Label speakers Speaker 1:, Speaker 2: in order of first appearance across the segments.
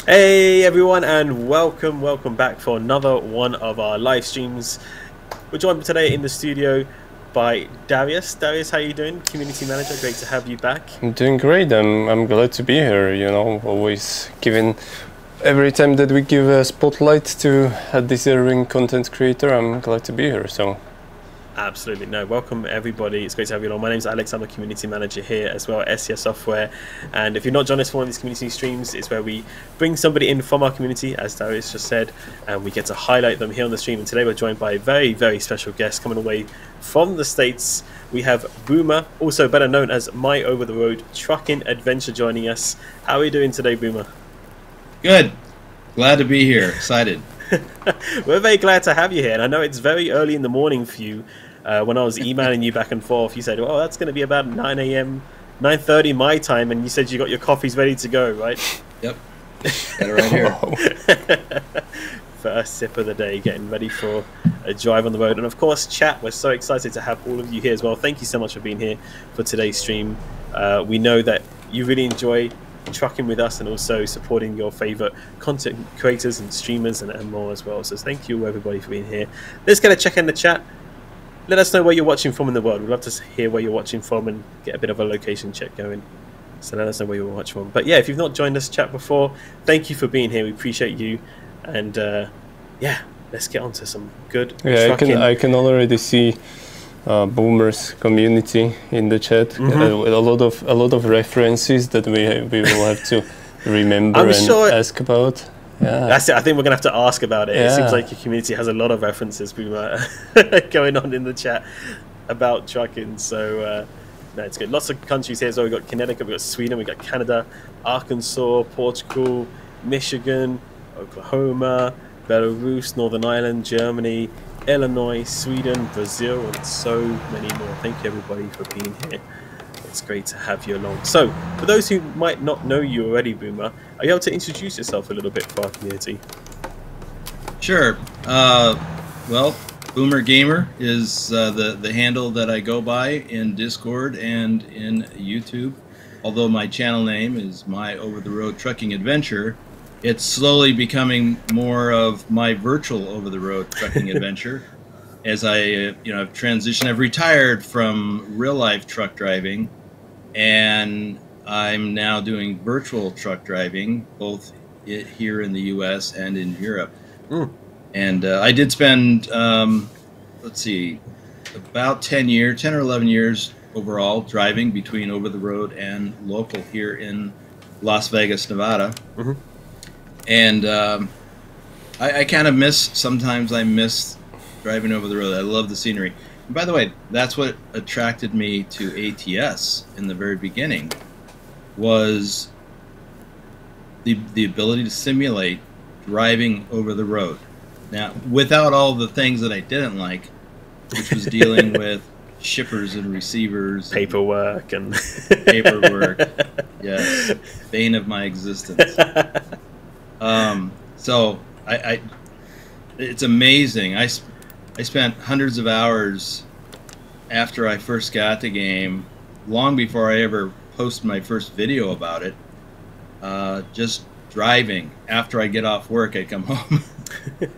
Speaker 1: Hey everyone, and welcome back for another one of our live streams. We're joined today in the studio by Darius. Darius, how you doing? Community manager, great to have you back.
Speaker 2: I'm doing great. I'm glad to be here. Always giving every time that we give a spotlight to a deserving content creator, I'm glad to be here. So
Speaker 1: Absolutely. No, welcome everybody. It's great to have you along. My name's Alex. I'm a community manager here as well at SES Software. And if you're not joining us for one of these community streams, it's where we bring somebody in from our community, as Darius just said, and we get to highlight them here on the stream. And today we're joined by a very, very special guest coming away from the States. We have Boomer, also better known as My Over the Road Trucking Adventure, joining us. How are you doing today, Boomer?
Speaker 3: Good. Glad to be here. Excited.
Speaker 1: We're very glad to have you here, and I know it's very early in the morning for you. When I was emailing you back and forth, you said, "Oh, that's going to be about 9 a.m., 9:30 my time," and you said you got your coffees ready to go, right?
Speaker 3: Yep. Got it right here.
Speaker 1: First sip of the day, getting ready for a drive on the road. And of course, chat, we're so excited to have all of you here as well. Thank you so much for being here for today's stream. We know that you really enjoy trucking with us and also supporting your favorite content creators and streamers and more as well. So thank you everybody for being here. Let's get a check in the chat. Let us know where you're watching from in the world. We'd love to hear where you're watching from and get a bit of a location check going. So let us know where you're watching from. But yeah, if you've not joined us chat before, thank you for being here. We appreciate you. And yeah, let's get on to some good trucking.
Speaker 2: I can already see Boomer's community in the chat. A lot of references that we will have to remember ask about. Yeah.
Speaker 1: That's it. I think we're gonna have to ask about it.
Speaker 2: Yeah.
Speaker 1: It seems like your community has a lot of references going on in the chat about trucking. So no, it's good. Lots of countries here. So we've got Connecticut, we've got Sweden, we've got Canada, Arkansas, Portugal, Michigan, Oklahoma, Belarus, Northern Ireland, Germany, Illinois, Sweden, Brazil, and so many more. Thank you everybody for being here. It's great to have you along. So, for those who might not know you already, Boomer, are you able to introduce yourself a little bit for our community?
Speaker 3: Sure. Well, Boomer Gamer is the handle that I go by in Discord and in YouTube. Although my channel name is My Over the Road Trucking Adventure, it's slowly becoming more of my virtual over the road trucking adventure. As I've transitioned, I've retired from real life truck driving, and I'm now doing virtual truck driving, both here in the U.S. and in Europe. And I did spend, let's see, about 10 or 11 years overall driving between over the road and local here in Las Vegas, Nevada. And I kind of sometimes I miss driving over the road. I love the scenery. And by the way, that's what attracted me to ATS in the very beginning, was the ability to simulate driving over the road. Now, without all the things that I didn't like, which was dealing with shippers and receivers,
Speaker 1: Paperwork and
Speaker 3: paperwork. Yes, bane of my existence. So it's amazing. I spent hundreds of hours after I first got the game, long before I ever posted my first video about it, just driving. After I get off work, I'd come home.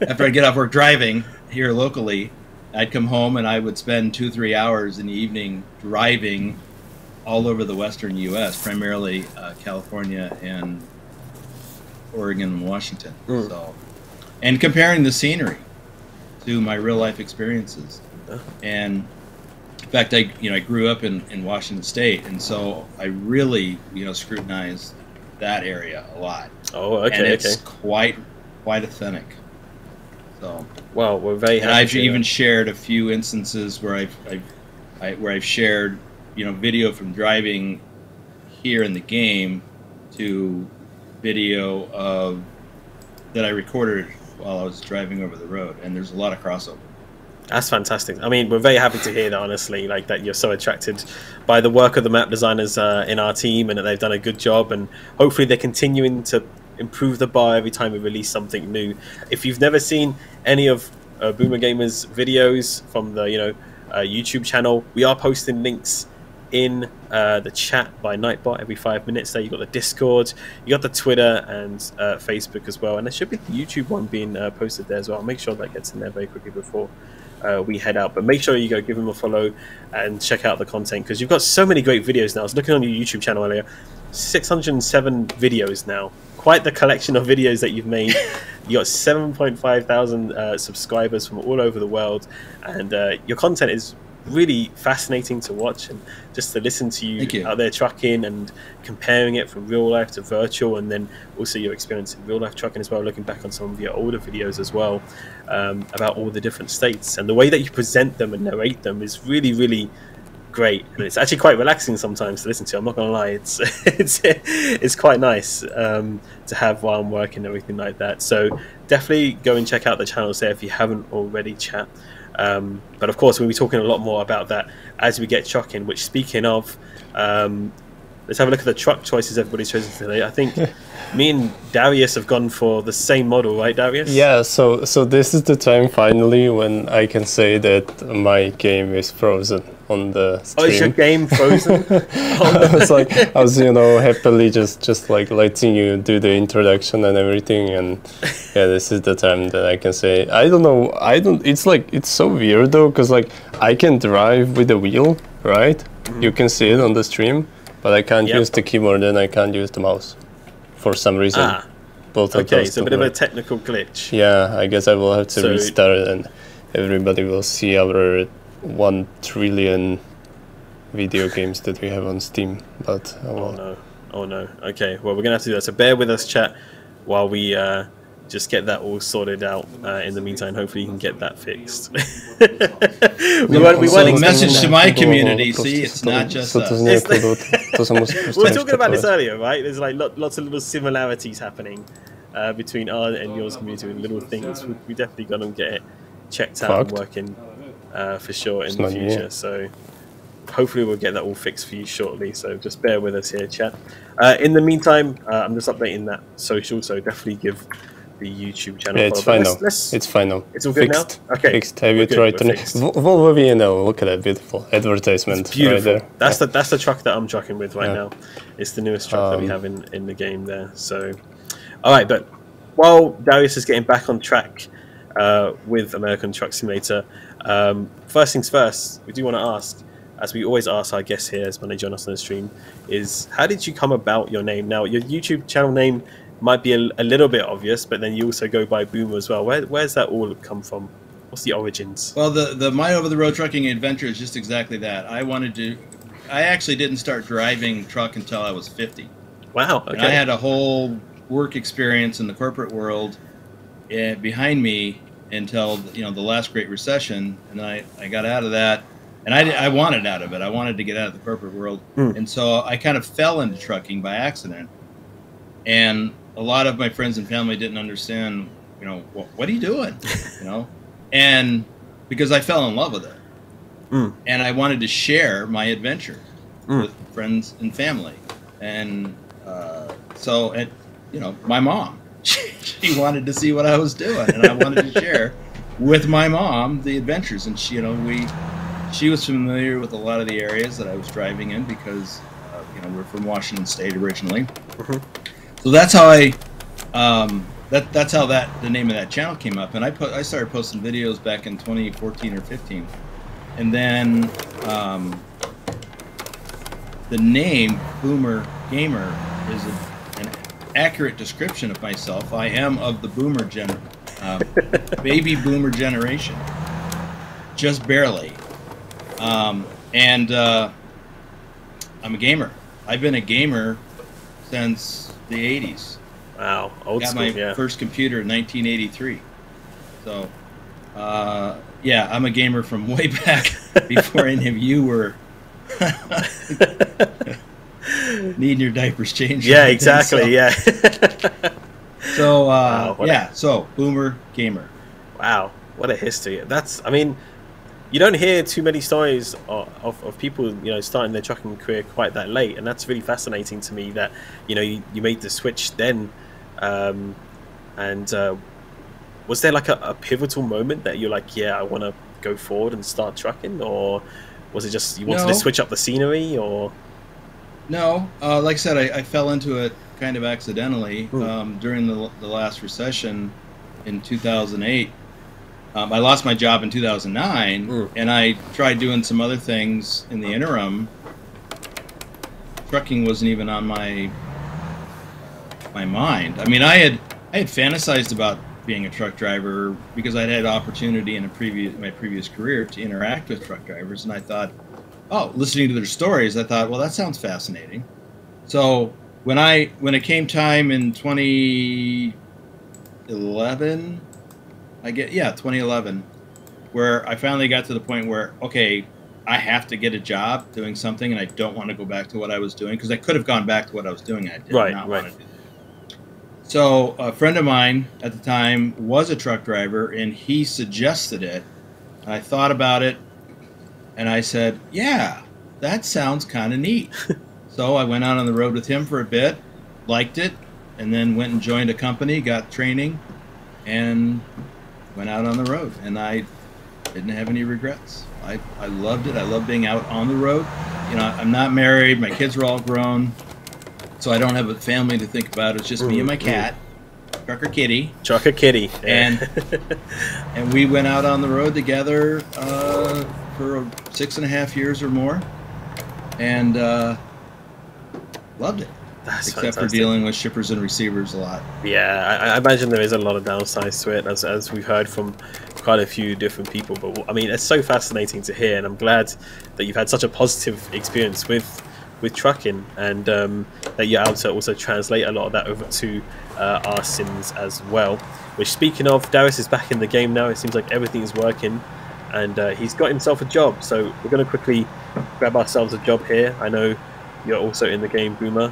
Speaker 3: After I get off work driving here locally, I'd come home and I would spend 2-3 hours in the evening driving all over the western U.S., primarily California and Oregon and Washington. So, and comparing the scenery to my real life experiences. And in fact, I grew up in Washington State, and so I really scrutinized that area a lot.
Speaker 1: Oh, okay.
Speaker 3: And it's quite authentic. So
Speaker 1: well, we're very happy.
Speaker 3: And I've even shared a few instances where I've shared video from driving here in the game to video of that I recorded while I was driving over the road, and there's a lot of crossover.
Speaker 1: That's fantastic. I mean, we're very happy to hear that, honestly, like that you're so attracted by the work of the map designers in our team, and that they've done a good job, and hopefully they're continuing to improve the bar every time we release something new. If you've never seen any of Boomer Gamer's videos from the YouTube channel, we are posting links in the chat by Nightbot every 5 minutes. There, you got the Discord, you got the Twitter and Facebook as well, and there should be the YouTube one being posted there as well. I'll make sure that gets in there very quickly before we head out. But make sure you go give them a follow and check out the content, because you've got so many great videos now. I was looking on your YouTube channel earlier, 607 videos now. Quite the collection of videos that you've made. You got 7.5 thousand subscribers from all over the world, and your content is really fascinating to watch, and just to listen to you out there trucking and comparing it from real life to virtual, and then also your experience in real life trucking as well, looking back on some of your older videos as well, about all the different states, and the way that you present them and narrate them is really, really great, and it's actually quite relaxing sometimes to listen to. I'm not gonna lie, it's quite nice to have while I'm working and everything like that. So definitely go and check out the channels there if you haven't already, chat. But of course we'll be talking a lot more about that as we get trucking, which, speaking of, let's have a look at the truck choices everybody's chosen today. I think me and Darius have gone for the same model, right, Darius?
Speaker 2: Yeah, so this is the time finally when I can say that my game is frozen on the stream.
Speaker 1: Oh, is your game frozen?
Speaker 2: I was happily just like letting you do the introduction and everything, and yeah, this is the time that I can say, it's so weird though, because like I can drive with the wheel, right? Mm-hmm. You can see it on the stream, but I can't use the keyboard and I can't use the mouse for some reason. Both of those.
Speaker 1: Okay, so a bit of a technical glitch.
Speaker 2: Yeah, I guess I will have to restart, and everybody will see our 1 trillion video games that we have on Steam. But
Speaker 1: oh no. Okay, well, we're gonna have to do that. So bear with us, chat, while we just get that all sorted out. In the meantime, hopefully you can get that fixed. we weren't
Speaker 3: message to my community. See, it's not just us.
Speaker 1: We were talking about this earlier, right? There's like lots of little similarities happening between our and yours community with little things. We definitely got to get it checked out and working for sure in the future. So hopefully we'll get that all fixed for you shortly. So just bear with us here, chat. In the meantime, I'm just updating that social, so definitely give the YouTube channel.
Speaker 2: Yeah, it's fine now. It's fine now.
Speaker 1: It's all good
Speaker 2: fixed
Speaker 1: now? Okay.
Speaker 2: Fixed. Have you tried to Volvo VNL? Look at that beautiful advertisement.
Speaker 1: It's beautiful.
Speaker 2: Right there.
Speaker 1: That's the truck that I'm trucking with right now. It's the newest truck that we have in the game there. So, all right, but while Darius is getting back on track with American Truck Simulator, first things first, we do want to ask, as we always ask our guests here when they join us on the stream, is how did you come about your name? Now, your YouTube channel name might be a little bit obvious, but then you also go by Boomer as well. Where's that all come from? What's the origins?
Speaker 3: Well, the My Over the Road Trucking Adventure is just exactly that. I actually didn't start driving truck until I was 50.
Speaker 1: Wow. Okay.
Speaker 3: And I had a whole work experience in the corporate world behind me until the last Great Recession, and I got out of that, and I wanted out of it. I wanted to get out of the corporate world, and so I kind of fell into trucking by accident, and a lot of my friends and family didn't understand, what are you doing? And because I fell in love with it. And I wanted to share my adventure with friends and family. And my mom, she wanted to see what I was doing, and I wanted to share with my mom the adventures. And she was familiar with a lot of the areas that I was driving in because, we're from Washington State originally. So that's how that's how the name of that channel came up, and I started posting videos back in 2014 or 15, and then the name Boomer Gamer is an accurate description of myself. I am of the Boomer baby Boomer generation, just barely, and I'm a gamer. I've been a gamer since the 80s.
Speaker 1: Wow, old
Speaker 3: got
Speaker 1: school.
Speaker 3: My first computer in 1983. So, I'm a gamer from way back before any of you were needing your diapers changed.
Speaker 1: Yeah, exactly.
Speaker 3: So, so Boomer Gamer.
Speaker 1: Wow, what a history! You don't hear too many stories of people, starting their trucking career quite that late, and that's really fascinating to me. That you made the switch then, and was there like a pivotal moment that you're like, I want to go forward and start trucking, or Was it just you wanted
Speaker 3: No.
Speaker 1: to switch up the scenery, or?
Speaker 3: No, like I said, I fell into it kind of accidentally during the last recession in 2008. I lost my job in 2009, and I tried doing some other things in the interim. Trucking wasn't even on my mind. I mean, I had fantasized about being a truck driver because I'd had opportunity in my previous career to interact with truck drivers, and I thought, oh, listening to their stories, I thought, well, that sounds fascinating. So when it came time in 2011, 2011, where I finally got to the point where, okay, I have to get a job doing something, and I don't want to go back to what I was doing, because I could have gone back to what I was doing. I did not want to do that. So a friend of mine at the time was a truck driver, and he suggested it. I thought about it, and I said, yeah, that sounds kind of neat. So I went out on the road with him for a bit, liked it, and then went and joined a company, got training, and went out on the road. And I didn't have any regrets. I loved it. I love being out on the road. You know, I'm not married. My kids are all grown. So I don't have a family to think about. It's just me and my cat, Trucker Kitty.
Speaker 1: Trucker Kitty.
Speaker 3: And we went out on the road together for 6.5 years or more, and loved it.
Speaker 1: That's
Speaker 3: except
Speaker 1: fantastic.
Speaker 3: for dealing with shippers and receivers a lot.
Speaker 1: Yeah, I imagine there is a lot of downsides to it, as we've heard from quite a few different people. But I mean, it's so fascinating to hear, and I'm glad that you've had such a positive experience with trucking, and that you're able to also translate a lot of that over to our sims as well. Which, speaking of, Darius is back in the game now. It seems like everything is working, and he's got himself a job. So we're going to quickly grab ourselves a job here. I know you're also in the game, Boomer.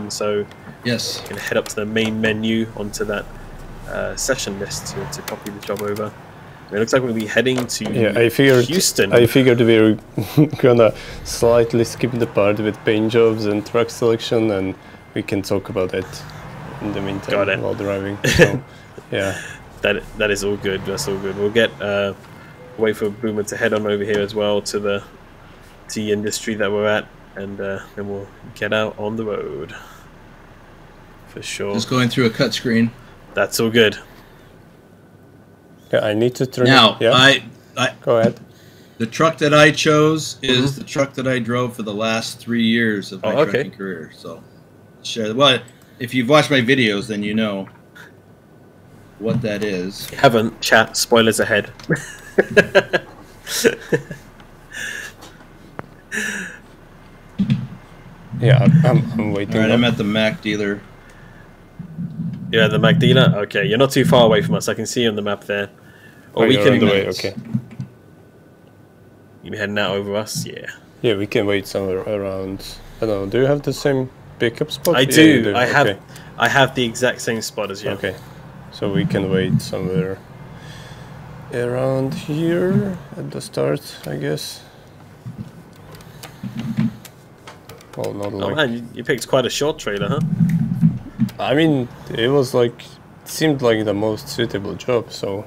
Speaker 1: So
Speaker 3: yes,
Speaker 1: you can head up to the main menu onto that session list to copy the job over. It looks like we'll be heading to Houston.
Speaker 2: I figured we were gonna slightly skip the part with paint jobs and truck selection, and we can talk about it in the meantime while driving. So, yeah,
Speaker 1: that is all good. That's all good. We'll get wait for Boomer to head on over here as well to the industry that we're at, and then we'll get out on the road for sure.
Speaker 3: Just going through a cut screen.
Speaker 1: That's all good.
Speaker 2: Yeah, I need to turn.
Speaker 3: Now,
Speaker 2: yeah.
Speaker 3: I
Speaker 2: Go ahead.
Speaker 3: The truck that I chose is the truck that I drove for the last 3 years of my trucking career. So, share. Well, if you've watched my videos, then you know what that is.
Speaker 1: If you haven't, chat, spoilers ahead.
Speaker 2: Yeah, I'm waiting.
Speaker 3: All right, I'm at the Mac dealer.
Speaker 1: You're at the Mac dealer? Okay, you're not too far away from us. I can see you on the map there. Or we
Speaker 2: you're
Speaker 1: can.
Speaker 2: on the way. Okay.
Speaker 1: You be heading out over us? Yeah.
Speaker 2: Yeah, we can wait somewhere around. I don't know. Do you have the same pickup spot?
Speaker 1: I
Speaker 2: Yeah,
Speaker 1: do.
Speaker 2: you do.
Speaker 1: I have the exact same spot as you.
Speaker 2: Okay. So we can wait somewhere around here at the start, I guess. Well, not
Speaker 1: Oh
Speaker 2: like.
Speaker 1: man, you picked quite a short trailer, huh?
Speaker 2: I mean, it was like seemed like the most suitable job, so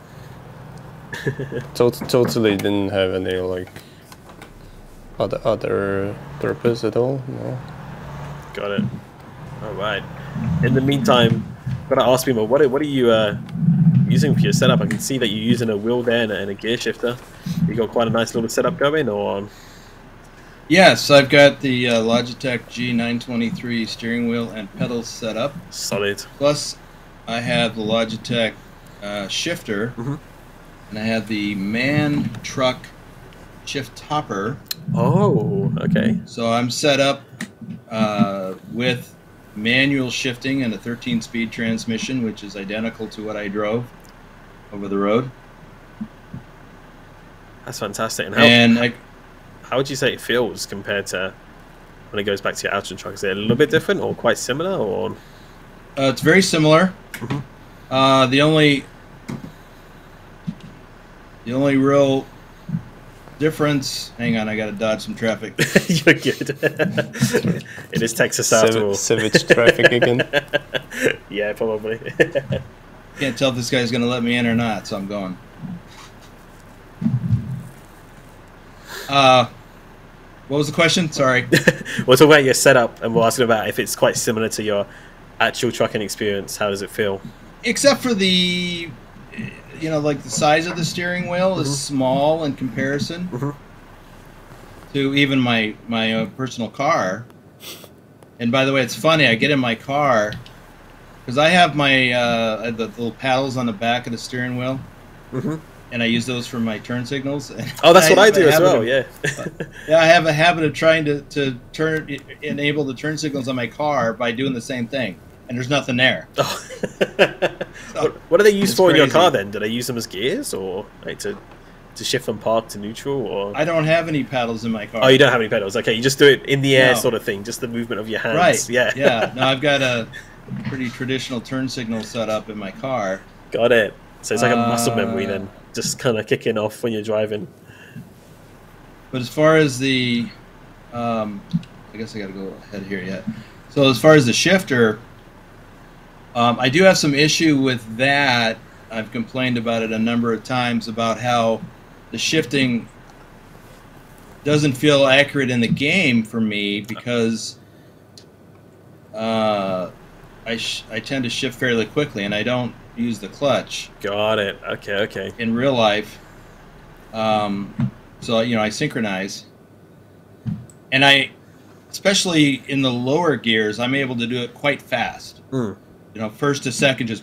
Speaker 2: totally didn't have any like other purpose at all. No.
Speaker 1: Got it. All right. In the meantime, I'm gonna ask people, what are you using for your setup? I can see that you're using a wheel there and a gear shifter. You got quite a nice little setup going, or?
Speaker 3: Yes, I've got the Logitech G923 steering wheel and pedals set up.
Speaker 1: Solid.
Speaker 3: Plus, I have the Logitech shifter, and I have the MAN truck shift topper.
Speaker 1: Oh, okay.
Speaker 3: So I'm set up with manual shifting and a 13-speed transmission, which is identical to what I drove over the road.
Speaker 1: That's fantastic.
Speaker 3: And
Speaker 1: how would you say it feels compared to when it goes back to your Altron truck? Is it a little bit different or quite similar? Or
Speaker 3: it's very similar. The only real difference. Hang on, I gotta dodge some traffic.
Speaker 1: You're good. It is Texas after all.
Speaker 2: Savage traffic again.
Speaker 1: Yeah, probably.
Speaker 3: Can't tell if this guy's gonna let me in or not, so I'm going. What was the question? Sorry.
Speaker 1: We'll talk about your setup, and we'll ask you about if it's quite similar to your actual trucking experience. How does it feel?
Speaker 3: Except for the, like the size of the steering wheel is small in comparison to even my personal car. And by the way, it's funny. I get in my car because I have my the little paddles on the back of the steering wheel, and I use those for my turn signals.
Speaker 1: Oh, that's what I do as well. Yeah.
Speaker 3: Yeah, I have a habit of trying to enable the turn signals on my car by doing the same thing, and there's nothing there.
Speaker 1: Oh.
Speaker 3: So,
Speaker 1: what are they used for in your
Speaker 3: crazy.
Speaker 1: car then? Do they use them as gears or like to shift from park to neutral? Or
Speaker 3: I don't have any paddles in my car.
Speaker 1: oh, you don't have any pedals. Okay, you just do it in the air,
Speaker 3: No.
Speaker 1: sort of thing, just the movement of your hands.
Speaker 3: Right.
Speaker 1: Yeah.
Speaker 3: Yeah. No, I've got a pretty traditional turn signal set up in my car.
Speaker 1: Got it. So it's like a muscle memory then, just kind of kicking off when you're driving.
Speaker 3: But as far as the, I guess I got to go ahead here yet. So as far as the shifter, I do have some issue with that. I've complained about it a number of times about how the shifting doesn't feel accurate in the game for me because I tend to shift fairly quickly and I don't use the clutch
Speaker 1: Got it. Okay.
Speaker 3: in real life. So I synchronize, and especially in the lower gears, I'm able to do it quite fast. First to second, just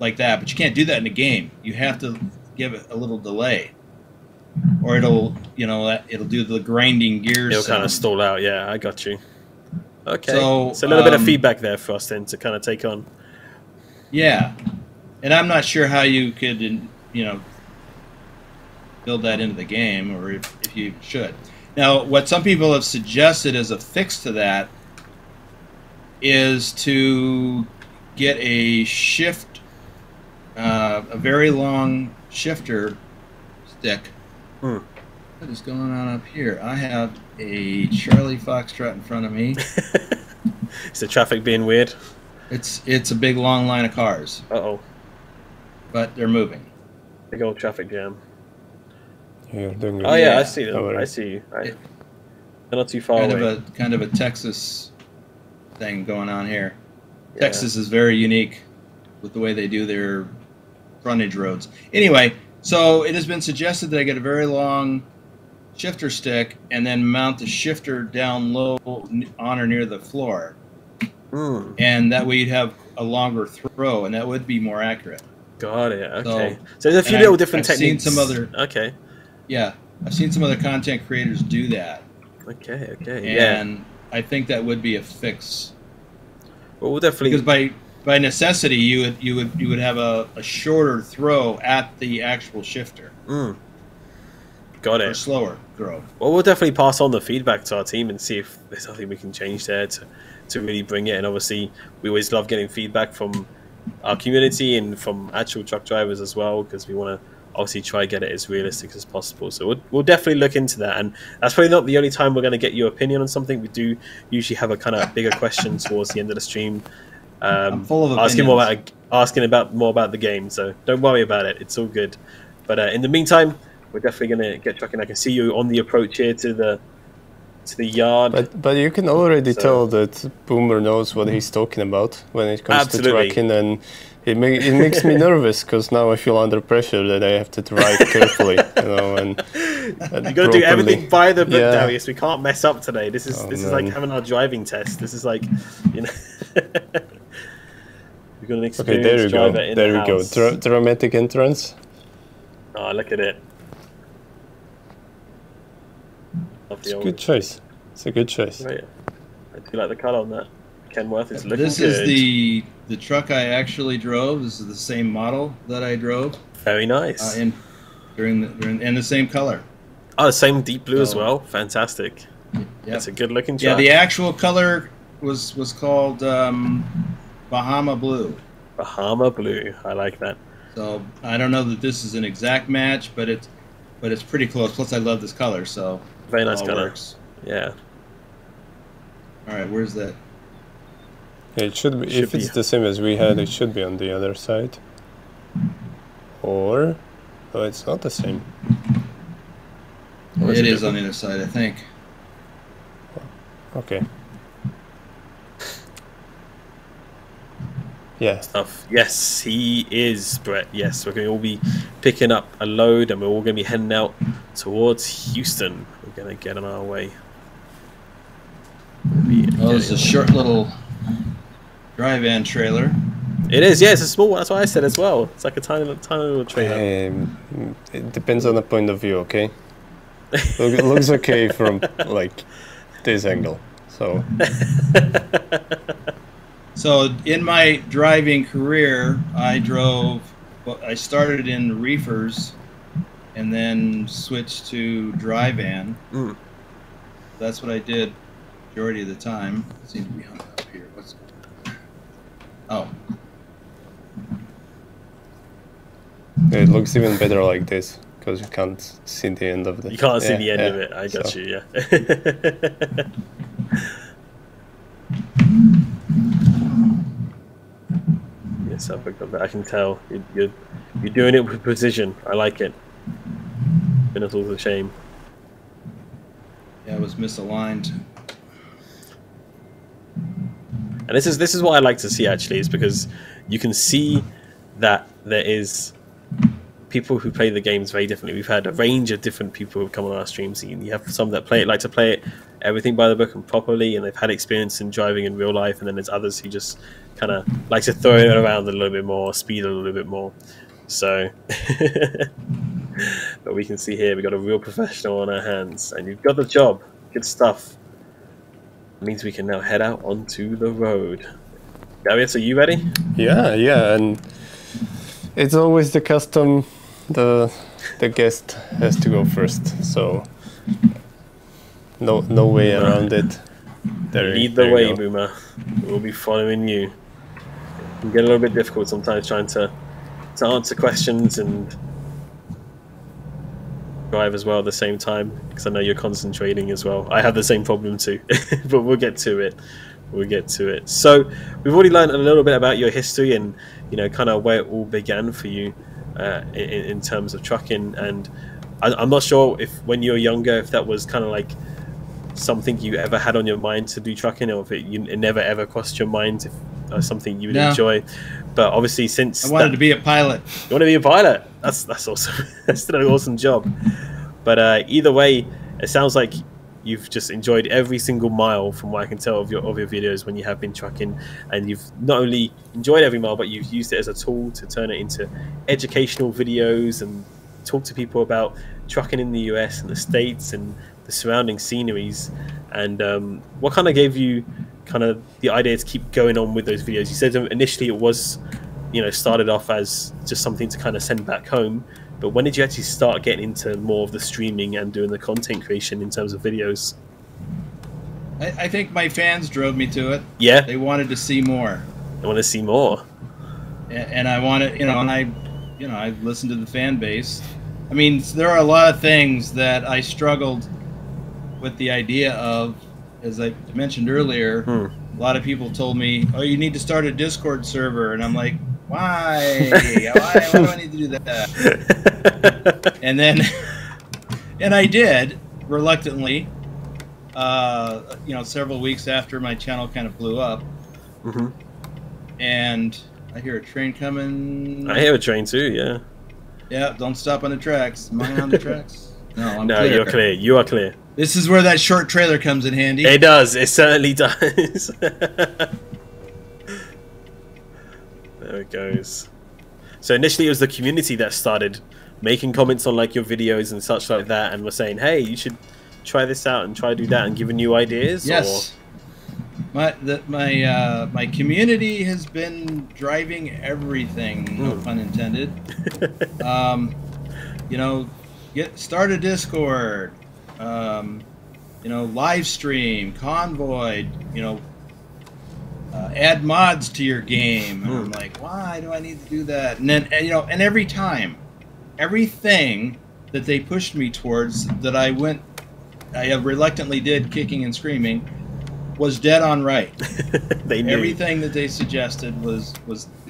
Speaker 3: like that. But you can't do that in a game. You have to give it a little delay, or it'll do the grinding gears.
Speaker 1: It'll kind of stall out. Yeah, I got you. Okay.
Speaker 3: So,
Speaker 1: So a little bit of feedback there for us then to kind of take on.
Speaker 3: Yeah, and I'm not sure how you could, build that into the game, or if you should. Now, what some people have suggested as a fix to that is to get a a very long shifter stick. What is going on up here? I have a Charlie Foxtrot in front of me.
Speaker 1: Is the traffic being weird?
Speaker 3: It's a big long line of cars,
Speaker 1: Uh-oh.
Speaker 3: but they're moving.
Speaker 1: Big old traffic jam.
Speaker 2: Yeah, doing good.
Speaker 1: Oh, yeah, I
Speaker 3: Yeah.
Speaker 1: see them.
Speaker 2: Don't worry.
Speaker 1: I see you. They're not too far
Speaker 3: Kind
Speaker 1: away.
Speaker 3: of a Texas thing going on here.
Speaker 1: Yeah.
Speaker 3: Texas is very unique with the way they do their frontage roads. Anyway, so it has been suggested that I get a very long shifter stick and then mount the shifter down low on or near the floor. And that way you'd have a longer throw, and that would be more accurate.
Speaker 1: Got it. Okay.
Speaker 3: So-
Speaker 1: So there's a few
Speaker 3: and
Speaker 1: little
Speaker 3: I've
Speaker 1: different
Speaker 3: seen
Speaker 1: techniques.
Speaker 3: some other-
Speaker 1: Okay.
Speaker 3: Yeah, I've seen some other content creators do that,
Speaker 1: Okay. Yeah.
Speaker 3: and I think that would be a fix.
Speaker 1: Well, we'll definitely.
Speaker 3: Because by necessity, you would have a shorter throw at the actual shifter,
Speaker 1: Got
Speaker 3: or
Speaker 1: it.
Speaker 3: slower throw.
Speaker 1: Well, we'll definitely pass on the feedback to our team and see if there's something we can change there to really bring it. And obviously, we always love getting feedback from our community and from actual truck drivers as well, because we want to obviously try to get it as realistic as possible. So we'll definitely look into that. And that's probably not the only time we're going to get your opinion on something. We do usually have a kind of bigger question towards the end of the stream.
Speaker 3: I'm full of
Speaker 1: asking
Speaker 3: opinions.
Speaker 1: more about the game. So don't worry about it. It's all good. But in the meantime, we're definitely going to get trucking. I can see you on the approach here to the yard.
Speaker 2: But you can already
Speaker 1: So-
Speaker 2: tell that Boomer knows what he's talking about when it comes
Speaker 1: Absolutely.
Speaker 2: to tracking, and it makes me nervous because now I feel under pressure that I have to drive carefully, and
Speaker 1: You got to do everything by the book,
Speaker 2: Yeah.
Speaker 1: Darius. We can't mess up today. This is
Speaker 2: Oh,
Speaker 1: is like
Speaker 2: man.
Speaker 1: having our driving test. This is like, you know, we've got an
Speaker 2: Okay,
Speaker 1: experienced
Speaker 2: there you go.
Speaker 1: driver in
Speaker 2: There
Speaker 1: the
Speaker 2: you go.
Speaker 1: house.
Speaker 2: Dramatic entrance.
Speaker 1: Oh, look at it. Love
Speaker 2: It's
Speaker 1: the
Speaker 2: a
Speaker 1: old.
Speaker 2: good choice. It's a good choice.
Speaker 1: Right. I do like the cut on that. Kenworth is looking
Speaker 3: This
Speaker 1: good.
Speaker 3: is the truck I actually drove. This is the same model that I drove
Speaker 1: Very nice.
Speaker 3: and the same color.
Speaker 1: Oh, the same deep blue as
Speaker 3: So-
Speaker 1: well. Fantastic.
Speaker 3: Yep.
Speaker 1: That's a good looking
Speaker 3: Yeah,
Speaker 1: truck.
Speaker 3: the actual color was called Bahama Blue.
Speaker 1: Bahama blue. I like that.
Speaker 3: So I don't know that this is an exact match, but it's pretty close. Plus, I love this color, so
Speaker 1: Very
Speaker 3: it
Speaker 1: nice
Speaker 3: all
Speaker 1: color.
Speaker 3: works.
Speaker 1: Yeah.
Speaker 3: All right, where's that?
Speaker 2: It should be.
Speaker 1: Should
Speaker 2: If it's
Speaker 1: be.
Speaker 2: the same as we had, it should be on the other side. Or, oh, it's not the same.
Speaker 1: Or is
Speaker 3: It
Speaker 1: it
Speaker 3: is on the other side, I think.
Speaker 2: Okay. Yeah.
Speaker 1: Stuff. Yes, he is, Brett. Yes, we're going to all be picking up a load and we're all going to be heading out towards Houston. We're going to get on our way.
Speaker 3: Oh, it's a short little dry van trailer.
Speaker 1: It is, yeah, it's a small one. That's what I said as well. It's like a tiny little trailer.
Speaker 2: It depends on the point of view, okay? It looks okay from, like, this angle, so...
Speaker 3: So in my driving career, I started in reefers and then switched to dry van.
Speaker 1: Mm.
Speaker 3: That's what I did majority of the time. I seem to be hung up here. Oh.
Speaker 2: It looks even better like this, because you can't see the end of it.
Speaker 1: You can't see the end of it. I got you, yeah. Yes, I can tell. You're doing it with precision. I like it. And it's also a shame.
Speaker 3: Yeah, it was misaligned.
Speaker 1: And this is what I like to see, actually, is because you can see that there is people who play the games very differently. We've had a range of different people who come on our streams. You have some that like to play it everything by the book and properly, and they've had experience in driving in real life, and then there's others who just kind of like to throw it around a little bit more, speed a little bit more. So, but we can see here we've got a real professional on our hands, and you've got the job. Good stuff. It means we can now head out onto the road. Gaviot, are you ready?
Speaker 2: Yeah, and it's always the custom. The guest has to go first, so no way around it.
Speaker 1: Lead the way, Boomer. We'll be following you. It can get a little bit difficult sometimes trying to answer questions and drive as well at the same time, because I know you're concentrating as well. I have the same problem too, but we'll get to it. We'll get to it. So we've already learned a little bit about your history and, you know, kind of where it all began for you in terms of trucking. And I'm not sure if when you were younger, if that was kind of like something you ever had on your mind to do trucking, or if it never ever crossed your mind, if something you would enjoy. But obviously, since
Speaker 3: I wanted to be a pilot.
Speaker 1: You want to be a pilot? That's awesome. That's still an awesome job. But either way, it sounds like you've just enjoyed every single mile, from what I can tell of your videos when you have been trucking, and you've not only enjoyed every mile, but you've used it as a tool to turn it into educational videos and talk to people about trucking in the US and the States and the surrounding sceneries. And what kind of gave you kind of the idea to keep going on with those videos? You said initially it was, you know, started off as just something to kind of send back home, but when did you actually start getting into more of the streaming and doing the content creation in terms of videos?
Speaker 3: I think my fans drove me to it.
Speaker 1: Yeah,
Speaker 3: they wanted to see more.
Speaker 1: They want to see more,
Speaker 3: and I wanted, you know, and I listened to the fan base. I mean, there are a lot of things that I struggled with the idea of, as I mentioned earlier. A lot of people told me, "Oh, you need to start a Discord server," and I'm like, "Why? Why do I need to do that?" And then, and I did reluctantly. You know, several weeks after my channel kind of blew up, and I hear a train coming.
Speaker 1: I hear a train too. Yeah.
Speaker 3: Yeah. Don't stop on the tracks. Am I on the tracks? No, I'm
Speaker 1: no,
Speaker 3: clear.
Speaker 1: you're clear. You are clear.
Speaker 3: This is where that short trailer comes in handy.
Speaker 1: It does. It certainly does. There it goes. So initially it was the community that started making comments on like your videos and such like that, and were saying, "Hey, you should try this out and try to do that," and giving you ideas.
Speaker 3: Yes. Or... My community has been driving everything. No pun intended. You know, start a Discord. You know, live stream, Convoy. You know. Add mods to your game. And I'm like, why do I need to do that? And then, you know, and every time, everything that they pushed me towards that I reluctantly did, kicking and screaming, was dead on right.
Speaker 1: They knew.
Speaker 3: Everything that they suggested was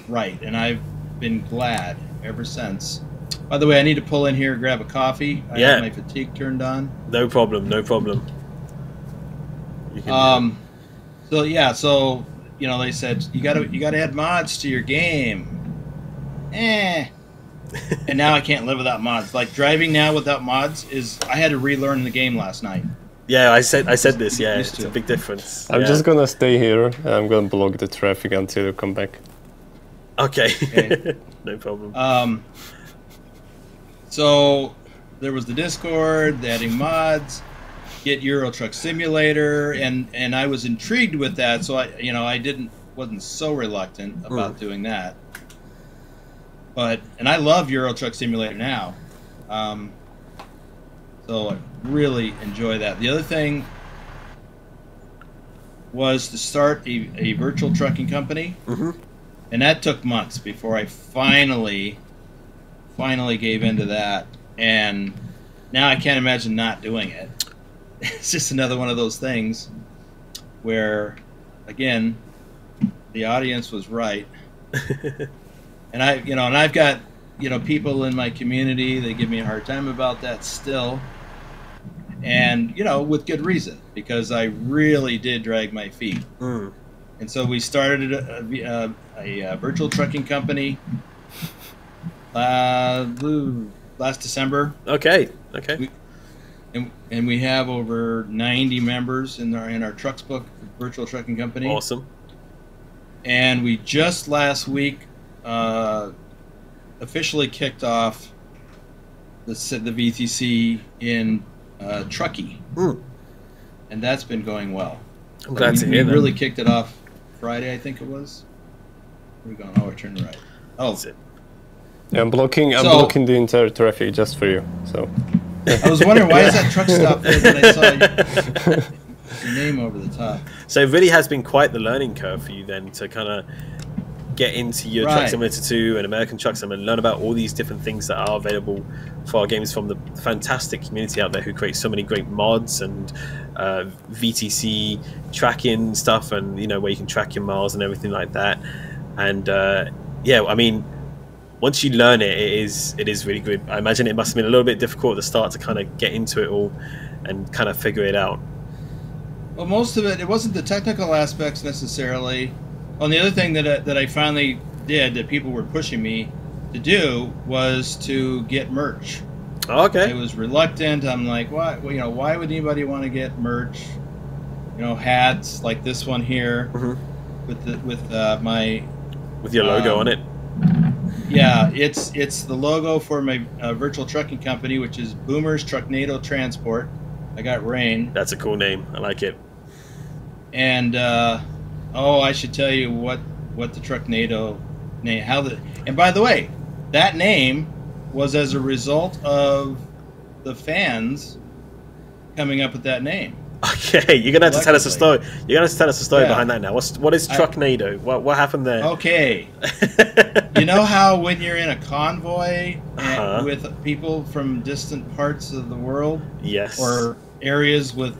Speaker 3: right, and I've been glad ever since. By the way, I need to pull in here, grab a coffee. I have my fatigue turned on.
Speaker 1: No problem, no problem. You can
Speaker 3: So yeah, so you know they said you gotta add mods to your game. And now I can't live without mods. Like driving now without mods I had to relearn the game last night.
Speaker 1: Yeah, I said this. Yeah, it's a big difference.
Speaker 2: I'm just gonna stay here. And I'm gonna block the traffic until you come back.
Speaker 1: Okay. No problem.
Speaker 3: So there was the Discord, adding mods, get Euro Truck Simulator, and I was intrigued with that. So I wasn't so reluctant about doing that. And I love Euro Truck Simulator now. So I really enjoy that. The other thing was to start a virtual trucking company. And that took months before I finally gave into that. And now I can't imagine not doing it. It's just another one of those things where, again, the audience was right. And I've got, people in my community, they give me a hard time about that still. And, with good reason, because I really did drag my feet. And so we started a virtual trucking company last December.
Speaker 1: Okay.
Speaker 3: And we have over 90 members in our Trucks Book virtual trucking company.
Speaker 1: Awesome.
Speaker 3: And we just last week officially kicked off the VTC in Truckee. And that's been going well.
Speaker 1: I'm glad to hear that.
Speaker 3: We really kicked it off Friday, I think it was. Where are we going? Oh, I turned right. Oh,
Speaker 1: that's it.
Speaker 2: Yeah, I'm blocking the entire traffic just for you. So
Speaker 3: I was wondering why is that truck stop there when I saw your name over the top.
Speaker 1: So it really has been quite the learning curve for you then to kind of get into your Truck Simulator 2 and American Truck Sim and learn about all these different things that are available for our games from the fantastic community out there who create so many great mods and VTC tracking stuff, and where you can track your miles and everything like that. And yeah, I mean, once you learn it, it is really good. I imagine it must have been a little bit difficult at the start to kind of get into it all and kind of figure it out.
Speaker 3: Well, most of it wasn't the technical aspects necessarily. And the other thing that I finally did that people were pushing me to do was to get merch.
Speaker 1: Okay.
Speaker 3: I was reluctant. I'm like, why would anybody want to get merch? Hats like this one here with
Speaker 1: your logo on it.
Speaker 3: Yeah, it's the logo for my virtual trucking company, which is Boomers Trucknado Transport. I got Rain.
Speaker 1: That's a cool name. I like it.
Speaker 3: And I should tell you what the Trucknado name, and by the way, that name was as a result of the fans coming up with that name.
Speaker 1: Okay, you're gonna have to tell us a story. You're gonna have to tell us a story behind that now. What is Trucknado? What happened there?
Speaker 3: Okay. You know how when you're in a convoy with people from distant parts of the world?
Speaker 1: Yes.
Speaker 3: Or areas with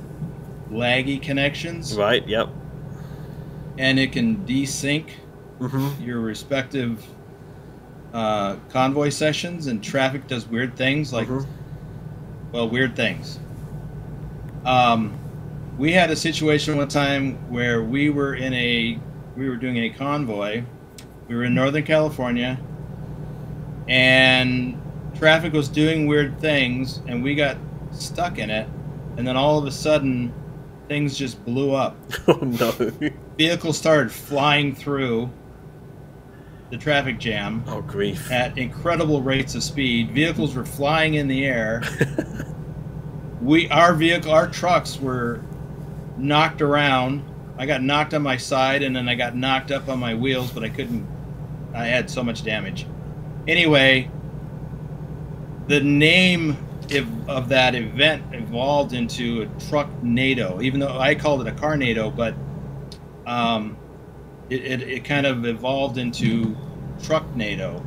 Speaker 3: laggy connections?
Speaker 1: Right, yep.
Speaker 3: And it can desync your respective convoy sessions, and traffic does weird things weird things. We had a situation one time where we were doing a convoy. We were in Northern California, and traffic was doing weird things, and we got stuck in it. And then all of a sudden, things just blew up.
Speaker 1: Oh no!
Speaker 3: Vehicles started flying through the traffic jam.
Speaker 1: Oh grief!
Speaker 3: At incredible rates of speed. Vehicles were flying in the air. Our trucks were knocked around. I got knocked on my side, and then I got knocked up on my wheels, but I had so much damage. Anyway, the name of that event evolved into a Trucknado, even though I called it a Carnado, but it kind of evolved into Trucknado.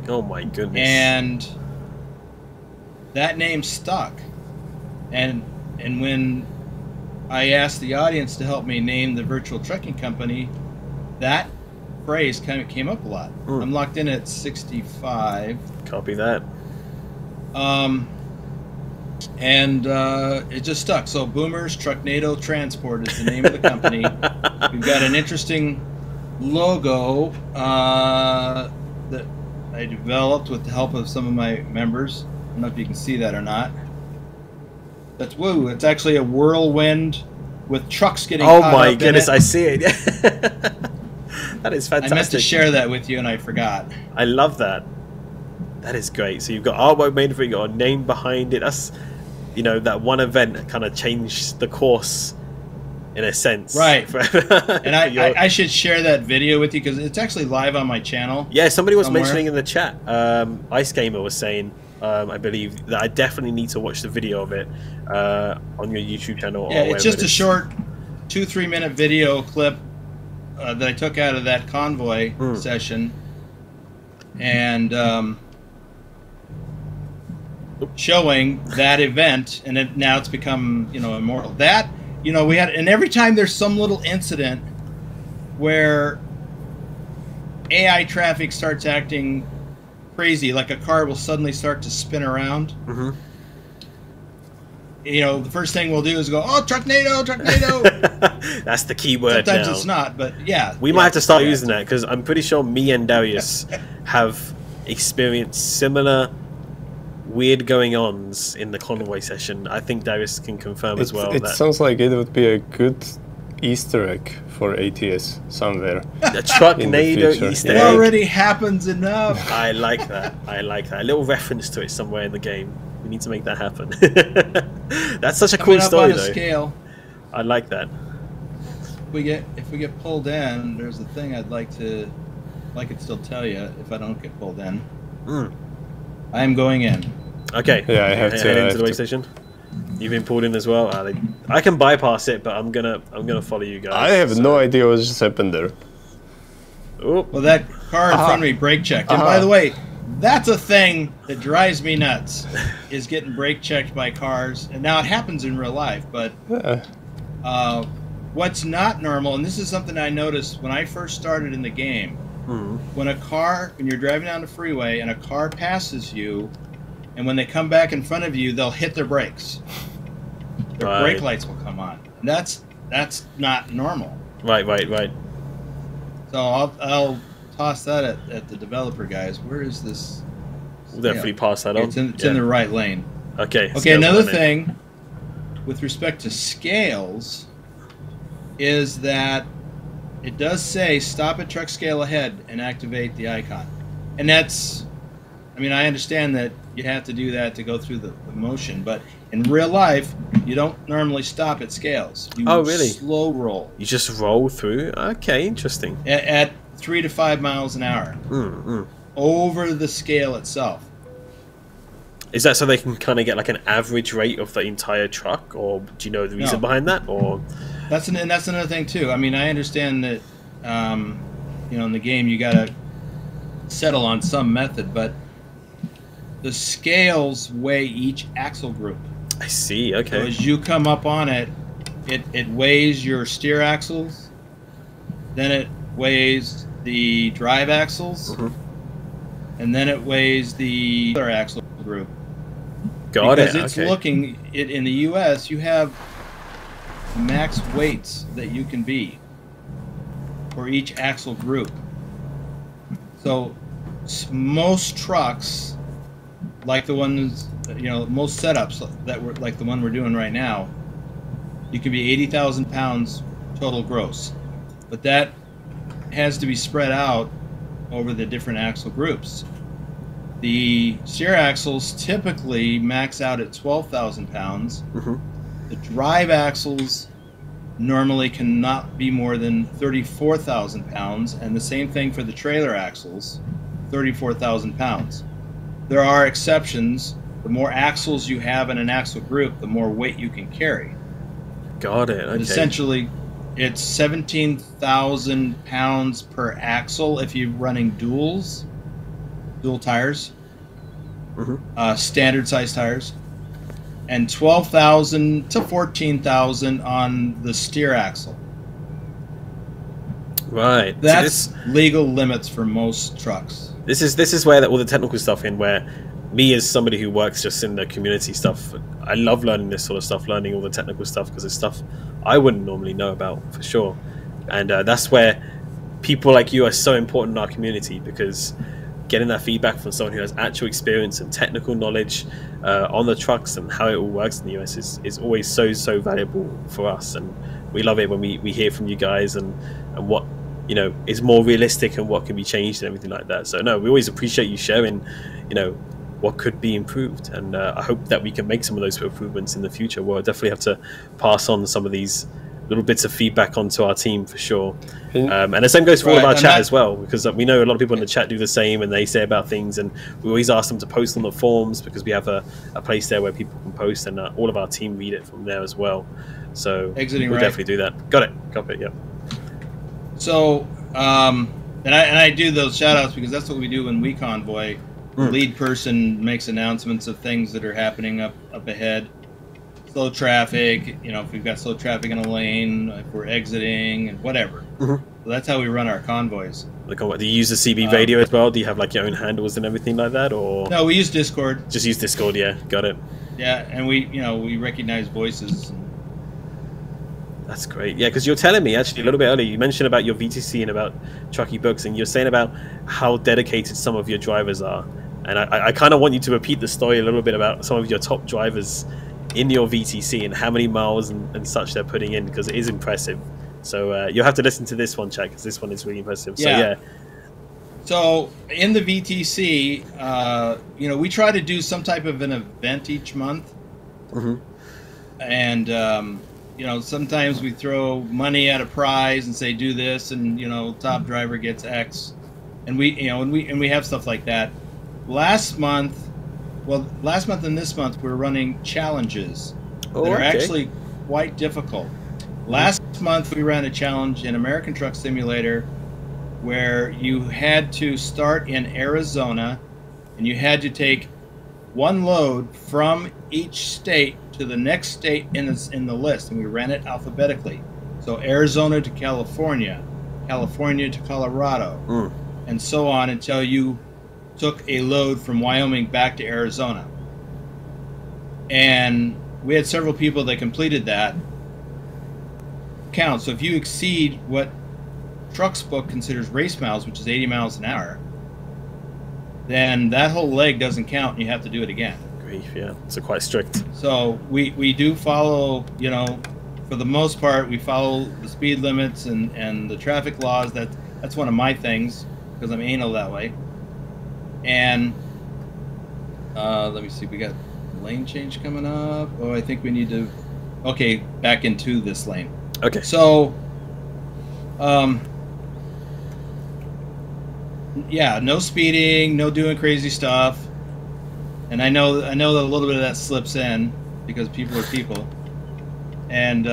Speaker 1: Oh my goodness.
Speaker 3: And that name stuck. And when I asked the audience to help me name the virtual trucking company, that phrase kind of came up a lot. I'm locked in at 65.
Speaker 1: Copy that.
Speaker 3: and it just stuck. So Boomers Trucknado Transport is the name of the company. We've got an interesting logo that I developed with the help of some of my members. I don't know if you can see that or not. That's woo. It's actually a whirlwind with trucks getting
Speaker 1: Oh
Speaker 3: caught
Speaker 1: my
Speaker 3: up
Speaker 1: goodness,
Speaker 3: in it.
Speaker 1: I see it. That is fantastic.
Speaker 3: I meant to share that with you and I forgot.
Speaker 1: I love that. That is great. So you've got artwork made for it, you've got a name behind it. That's, you know, that one event kind of changed the course in a sense.
Speaker 3: Right.
Speaker 1: Forever.
Speaker 3: And I should share that video with you because it's actually live on my channel.
Speaker 1: Yeah, somebody was
Speaker 3: somewhere.
Speaker 1: mentioning in the chat, Ice Gamer was saying, I believe, that I definitely need to watch the video of it on your YouTube channel.
Speaker 3: Yeah,
Speaker 1: or
Speaker 3: it's just
Speaker 1: wherever
Speaker 3: a short 2-3 minute video clip that I took out of that convoy session, and showing that event, and now it's become, you know, immortal. That, you know, we had, and every time there's some little incident where AI traffic starts acting crazy, like a car will suddenly start to spin around.
Speaker 1: Mm-hmm.
Speaker 3: You know, the first thing we'll do is go, "Oh, Trucknado, Trucknado."
Speaker 1: That's the key word.
Speaker 3: Sometimes
Speaker 1: now.
Speaker 3: it's not, but yeah.
Speaker 1: We might have to start using that because I'm pretty sure me and Darius have experienced similar weird going-ons in the convoy session. I think Darius can confirm as well.
Speaker 2: It
Speaker 1: that
Speaker 2: sounds like it would be a good Easter egg for ATS somewhere.
Speaker 1: the Trucknado
Speaker 2: future.
Speaker 1: Easter
Speaker 3: It
Speaker 1: egg.
Speaker 3: already happens enough.
Speaker 1: I like that. I like that. A little reference to it somewhere in the game. We need to make that happen. That's such a cool
Speaker 3: Coming up
Speaker 1: story,
Speaker 3: on a
Speaker 1: though.
Speaker 3: scale.
Speaker 1: I like that.
Speaker 3: If we get pulled in, there's a thing I'd like to still tell you. If I don't get pulled in, I am going in.
Speaker 1: Okay.
Speaker 2: Yeah, I have to.
Speaker 1: Head
Speaker 2: I
Speaker 1: into
Speaker 2: have
Speaker 1: the way
Speaker 2: to.
Speaker 1: station. You've been pulled in as well. I can bypass it, but I'm gonna follow you guys.
Speaker 2: I have no idea what just happened there.
Speaker 1: Oh,
Speaker 3: Well, that car in front of me brake checked. And by the way, that's a thing that drives me nuts, is getting brake checked by cars. And now it happens in real life, but what's not normal, and this is something I noticed when I first started in the game, when you're driving down the freeway and a car passes you, and when they come back in front of you, they'll hit their brakes. Their
Speaker 1: Right.
Speaker 3: brake lights will come on. And that's not normal.
Speaker 1: right.
Speaker 3: So I'll toss that at the developer guys. Where is this?
Speaker 1: We'll definitely pass that on.
Speaker 3: It's in the right lane.
Speaker 1: Okay.
Speaker 3: Okay,
Speaker 1: scales
Speaker 3: another
Speaker 1: on it.
Speaker 3: thing with respect to scales is that it does say stop at truck scale ahead and activate the icon. And that's, I mean, I understand that you have to do that to go through the motion, but in real life, you don't normally stop at scales. You
Speaker 1: Oh, really?
Speaker 3: slow roll
Speaker 1: You just roll through. Okay, interesting.
Speaker 3: at 3 to 5 miles an hour over the scale itself.
Speaker 1: Is that so they can kind of get like an average rate of the entire truck, or do you know the reason
Speaker 3: No.
Speaker 1: behind that? Or
Speaker 3: That's another thing too. I mean, I understand that you know, in the game you gotta settle on some method, but the scales weigh each axle group.
Speaker 1: I see.
Speaker 3: So
Speaker 1: Okay.
Speaker 3: as you come up on it, it weighs your steer axles, then it weighs the drive axles, and then it weighs the other axle group.
Speaker 1: Got
Speaker 3: Because
Speaker 1: it.
Speaker 3: it's
Speaker 1: Okay.
Speaker 3: looking in the U.S. you have max weights that you can be for each axle group. So most trucks, like the ones, you know, most setups that were like the one we're doing right now, you can be 80,000 pounds total gross, but that has to be spread out over the different axle groups. The steer axles typically max out at 12,000 pounds. The drive axles normally cannot be more than 34,000 pounds, and the same thing for the trailer axles, 34,000 pounds. There are exceptions. The more axles you have in an axle group, the more weight you can carry.
Speaker 1: Got it.
Speaker 3: But
Speaker 1: Okay.
Speaker 3: essentially, it's 17,000 pounds per axle if you're running dual tires, standard size tires, and 12,000 to 14,000 on the steer axle.
Speaker 1: Right. So
Speaker 3: That's legal limits for most trucks.
Speaker 1: this is where all the technical stuff in where me as somebody who works just in the community stuff, I love learning this sort of stuff, learning all the technical stuff, because it's stuff I wouldn't normally know about for sure. And that's where people like you are so important in our community, because getting that feedback from someone who has actual experience and technical knowledge on the trucks and how it all works in the US is always so valuable for us. And we love it when we hear from you guys and what, you know, is more realistic and what can be changed and everything like that. So no, we always appreciate you sharing, you know, what could be improved, and I hope that we can make some of those improvements in the future. We'll definitely have to pass on some of these little bits of feedback onto our team for sure. And the same goes for all of our chat as well, because we know a lot of people in the chat do the same, and they say about things, and we always ask them to post on the forums, because we have a place there where people can post, and all of our team read it from there as well. So
Speaker 3: Exiting
Speaker 1: we'll
Speaker 3: right.
Speaker 1: definitely do that. Got it. Yeah.
Speaker 3: So, and I do those shout outs because that's what we do when we convoy. The lead person makes announcements of things that are happening up ahead. Slow traffic, you know, if we've got slow traffic in a lane, if we're exiting, and whatever. So that's how we run our convoys.
Speaker 1: Do you use the CB radio as well? Do you have like your own handles and everything like that, or
Speaker 3: no? We use Discord.
Speaker 1: Just use Discord, yeah. Got it.
Speaker 3: Yeah, and we recognize voices.
Speaker 1: That's great. Yeah, because you're telling me actually a little bit earlier, you mentioned about your VTC and about Truckee Books, and you're saying about how dedicated some of your drivers are. And I kind of want you to repeat the story a little bit about some of your top drivers in your VTC and how many miles and such they're putting in, because it is impressive. So you'll have to listen to this one, Chad, because this one is really impressive. So yeah.
Speaker 3: So in the VTC, you know, we try to do some type of an event each month. And you know, sometimes we throw money at a prize and say do this, and you know, top driver gets X, and we have stuff like that. Last month and this month we're running challenges that are actually quite difficult. Last month we ran a challenge in American Truck Simulator where you had to start in Arizona and you had to take one load from each state to the next state in the list, and we ran it alphabetically. So Arizona to California, California to Colorado, and so on until you took a load from Wyoming back to Arizona. And we had several people that completed that count. So if you exceed what Trucks Book considers race miles, which is 80 miles an hour, then that whole leg doesn't count and you have to do it again.
Speaker 1: Grief, yeah. So quite strict.
Speaker 3: So we do follow, you know, for the most part, we follow the speed limits and the traffic laws. That's one of my things, because I'm anal that way. And let me see, we got lane change coming up. Oh, I think we need to, okay, back into this lane.
Speaker 1: Okay.
Speaker 3: So, yeah, no speeding, no doing crazy stuff. And I know that a little bit of that slips in because people are people. And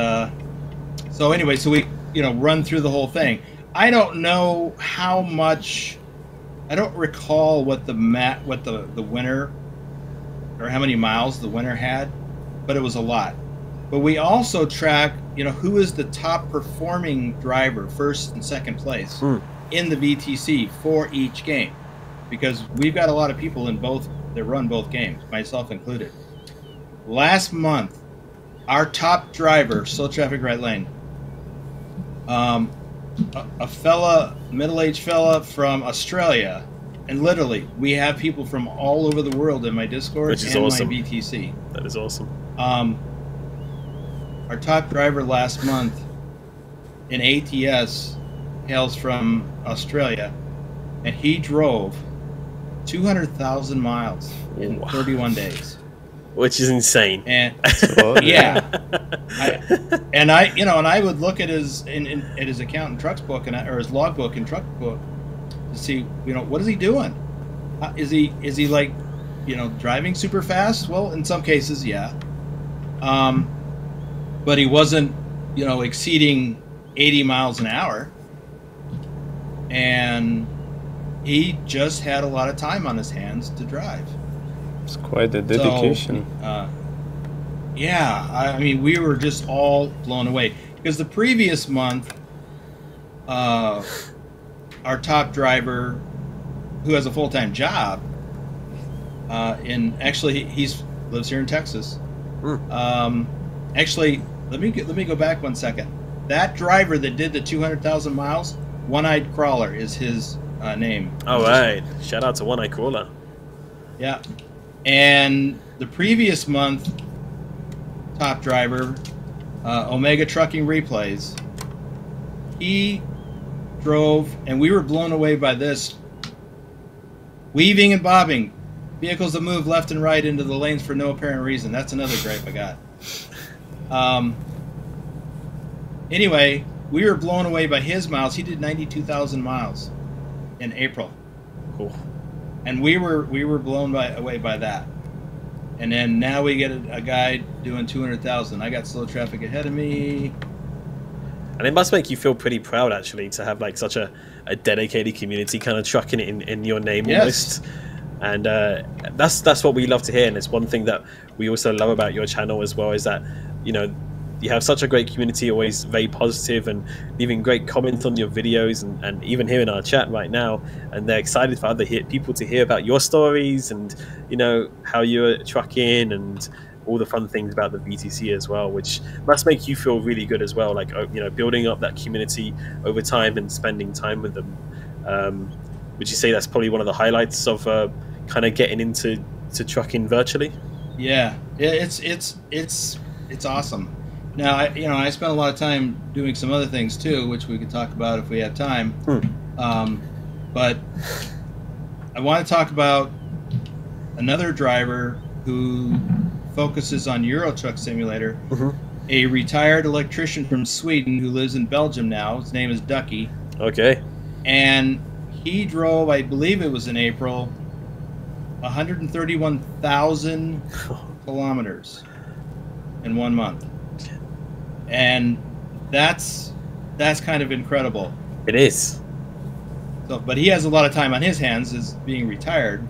Speaker 3: so anyway, so we, you know, run through the whole thing. I don't know how much. I don't recall what the winner, or how many miles the winner had, but it was a lot. But we also track, you know, who is the top performing driver, first and second place in the VTC for each game, because we've got a lot of people in both that run both games, myself included. Last month, our top driver, slow traffic right lane, a fella, middle-aged fella from Australia, and literally we have people from all over the world in my Discord,
Speaker 1: which is
Speaker 3: and
Speaker 1: awesome.
Speaker 3: My VTC.
Speaker 1: That is awesome.
Speaker 3: Our top driver last month in ATS hails from Australia, and he drove 200,000 miles in 31 days.
Speaker 1: Which is insane.
Speaker 3: And yeah, I would look at his at his account in Trucks Book or his logbook in Truck Book to see, you know, what is he doing? Is he like, you know, driving super fast? Well, in some cases, yeah. But he wasn't, you know, exceeding 80 miles an hour, and he just had a lot of time on his hands to drive.
Speaker 2: It's quite a dedication.
Speaker 3: So, yeah, I mean, we were just all blown away because the previous month, our top driver, who has a full-time job, Actually, he's lives here in Texas.
Speaker 1: Mm.
Speaker 3: Actually, let me go back 1 second. That driver that did the 200,000 miles, One-Eyed Crawler is his name.
Speaker 1: All right. Shout out to One Eye Crawler.
Speaker 3: Yeah. And the previous month, top driver, Omega Trucking Replays, he drove, and we were blown away by this, weaving and bobbing, vehicles that move left and right into the lanes for no apparent reason. That's another gripe I got. Anyway, we were blown away by his miles. He did 92,000 miles in April.
Speaker 1: Cool.
Speaker 3: And we were blown away by that. And then now we get a guy doing 200,000. I got slow traffic ahead of me.
Speaker 1: And it must make you feel pretty proud, actually, to have like such a dedicated community kind of trucking it in your name almost. And that's what we love to hear. And it's one thing that we also love about your channel as well, is that, you know, you have such a great community, always very positive and leaving great comments on your videos, and even here in our chat right now. And they're excited for other people to hear about your stories and, you know, how you're trucking and all the fun things about the VTC as well, which must make you feel really good as well. Like, you know, building up that community over time and spending time with them. Would you say that's probably one of the highlights of kind of getting into trucking virtually?
Speaker 3: Yeah, it's awesome. Now, I spent a lot of time doing some other things too, which we could talk about if we have time. But I want to talk about another driver who focuses on Euro Truck Simulator, a retired electrician from Sweden who lives in Belgium now. His name is Ducky.
Speaker 1: Okay.
Speaker 3: And he drove, I believe it was in April, 131,000 kilometers in 1 month. And that's kind of incredible.
Speaker 1: It is.
Speaker 3: So, but he has a lot of time on his hands as being retired.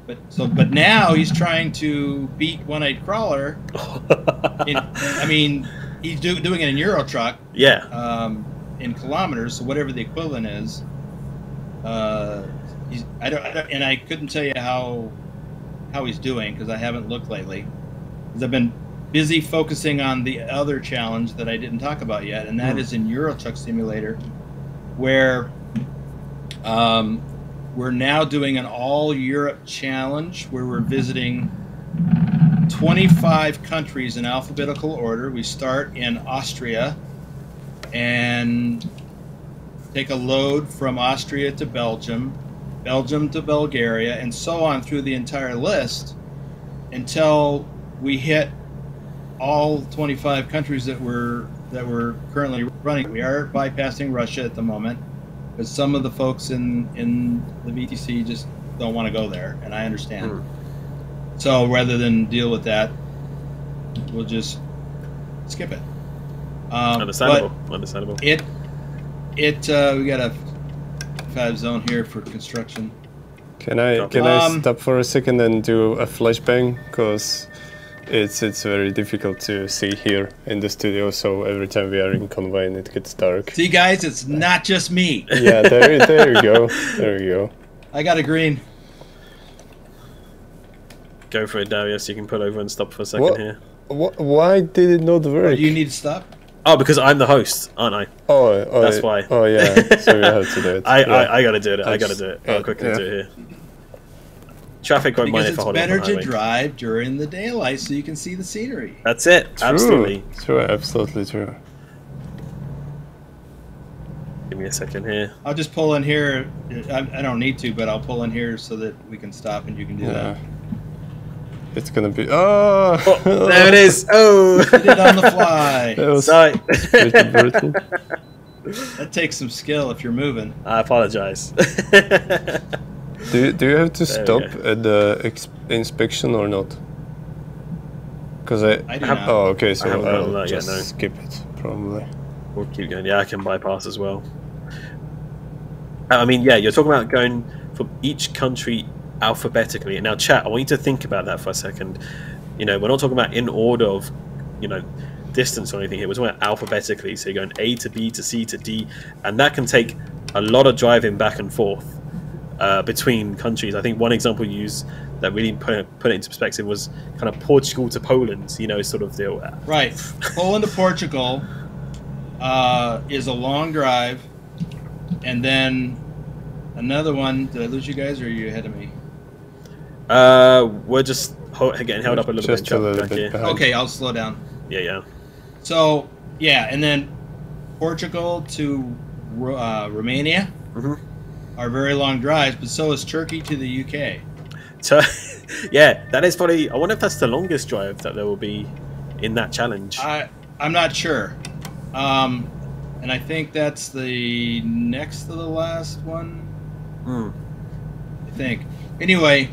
Speaker 3: But now he's trying to beat One-Eyed Crawler. I mean, he's doing it in Euro Truck.
Speaker 1: Yeah.
Speaker 3: In kilometers, so whatever the equivalent is. And I couldn't tell you how he's doing because I haven't looked lately. Because I've been busy focusing on the other challenge that I didn't talk about yet, and that is in Euro Truck Simulator, where we're now doing an all Europe challenge where we're visiting 25 countries in alphabetical order. We start in Austria and take a load from Austria to Belgium, Belgium to Bulgaria, and so on through the entire list until we hit all 25 countries that we're currently running. We are bypassing Russia at the moment because some of the folks in the VTC just don't want to go there, and I understand. So rather than deal with that, we'll just skip it.
Speaker 1: Understandable. Understandable.
Speaker 3: We got a 5 zone here for construction.
Speaker 2: Can I stop for a second and do a flashbang? Because it's very difficult to see here in the studio, so every time we are in convoy and it gets dark.
Speaker 3: See guys, it's not just me.
Speaker 2: Yeah, there you go. There you go.
Speaker 3: I got a green.
Speaker 1: Go for it, Darius. You can pull over and stop for a second here.
Speaker 2: Why did it not work?
Speaker 3: Do you need to stop?
Speaker 1: Oh, because I'm the host, aren't I?
Speaker 2: Oh,
Speaker 1: that's why.
Speaker 2: Oh yeah, so you have to do it.
Speaker 1: I gotta do it. I gotta do it. I'll quickly do it here. Traffic won't mind if I hold on.
Speaker 3: Because it's better to drive during the daylight so you can see the scenery.
Speaker 1: That's it.
Speaker 2: True.
Speaker 1: Absolutely.
Speaker 2: True. Absolutely true.
Speaker 1: Give me a second here.
Speaker 3: I'll just pull in here. I don't need to, but I'll pull in here so that we can stop and you can do that.
Speaker 2: It's gonna be. Oh,
Speaker 1: there it is. Oh,
Speaker 3: did it on the fly.
Speaker 2: That was
Speaker 1: sorry.
Speaker 2: pretty brutal.
Speaker 3: That takes some skill if you're moving.
Speaker 1: I apologize.
Speaker 2: Do you have to stop at the inspection or not? Because I
Speaker 3: do not.
Speaker 2: Oh, okay. So I'll
Speaker 1: just
Speaker 2: skip it probably.
Speaker 1: We'll keep going. Yeah, I can bypass as well. I mean, yeah, you're talking about going from each country alphabetically. And now, chat, I want you to think about that for a second. You know, we're not talking about in order of, you know, distance or anything here. We're talking about alphabetically. So you're going A to B to C to D, and that can take a lot of driving back and forth. between countries. I think one example you used that really put it into perspective was kind of Portugal to Poland, you know, sort of deal.
Speaker 3: Right. Poland to Portugal is a long drive, and then another one. Did I lose you guys, or are you ahead of me?
Speaker 1: We're just getting held up a little
Speaker 2: Just
Speaker 1: bit.
Speaker 2: a little bit behind.
Speaker 3: Okay, I'll slow down.
Speaker 1: Yeah.
Speaker 3: So yeah, and then Portugal to Romania are very long drives, but so is Turkey to the UK.
Speaker 1: So, yeah, that is probably. I wonder if that's the longest drive that there will be in that challenge.
Speaker 3: I'm not sure, and I think that's the next to the last one. I think. Anyway,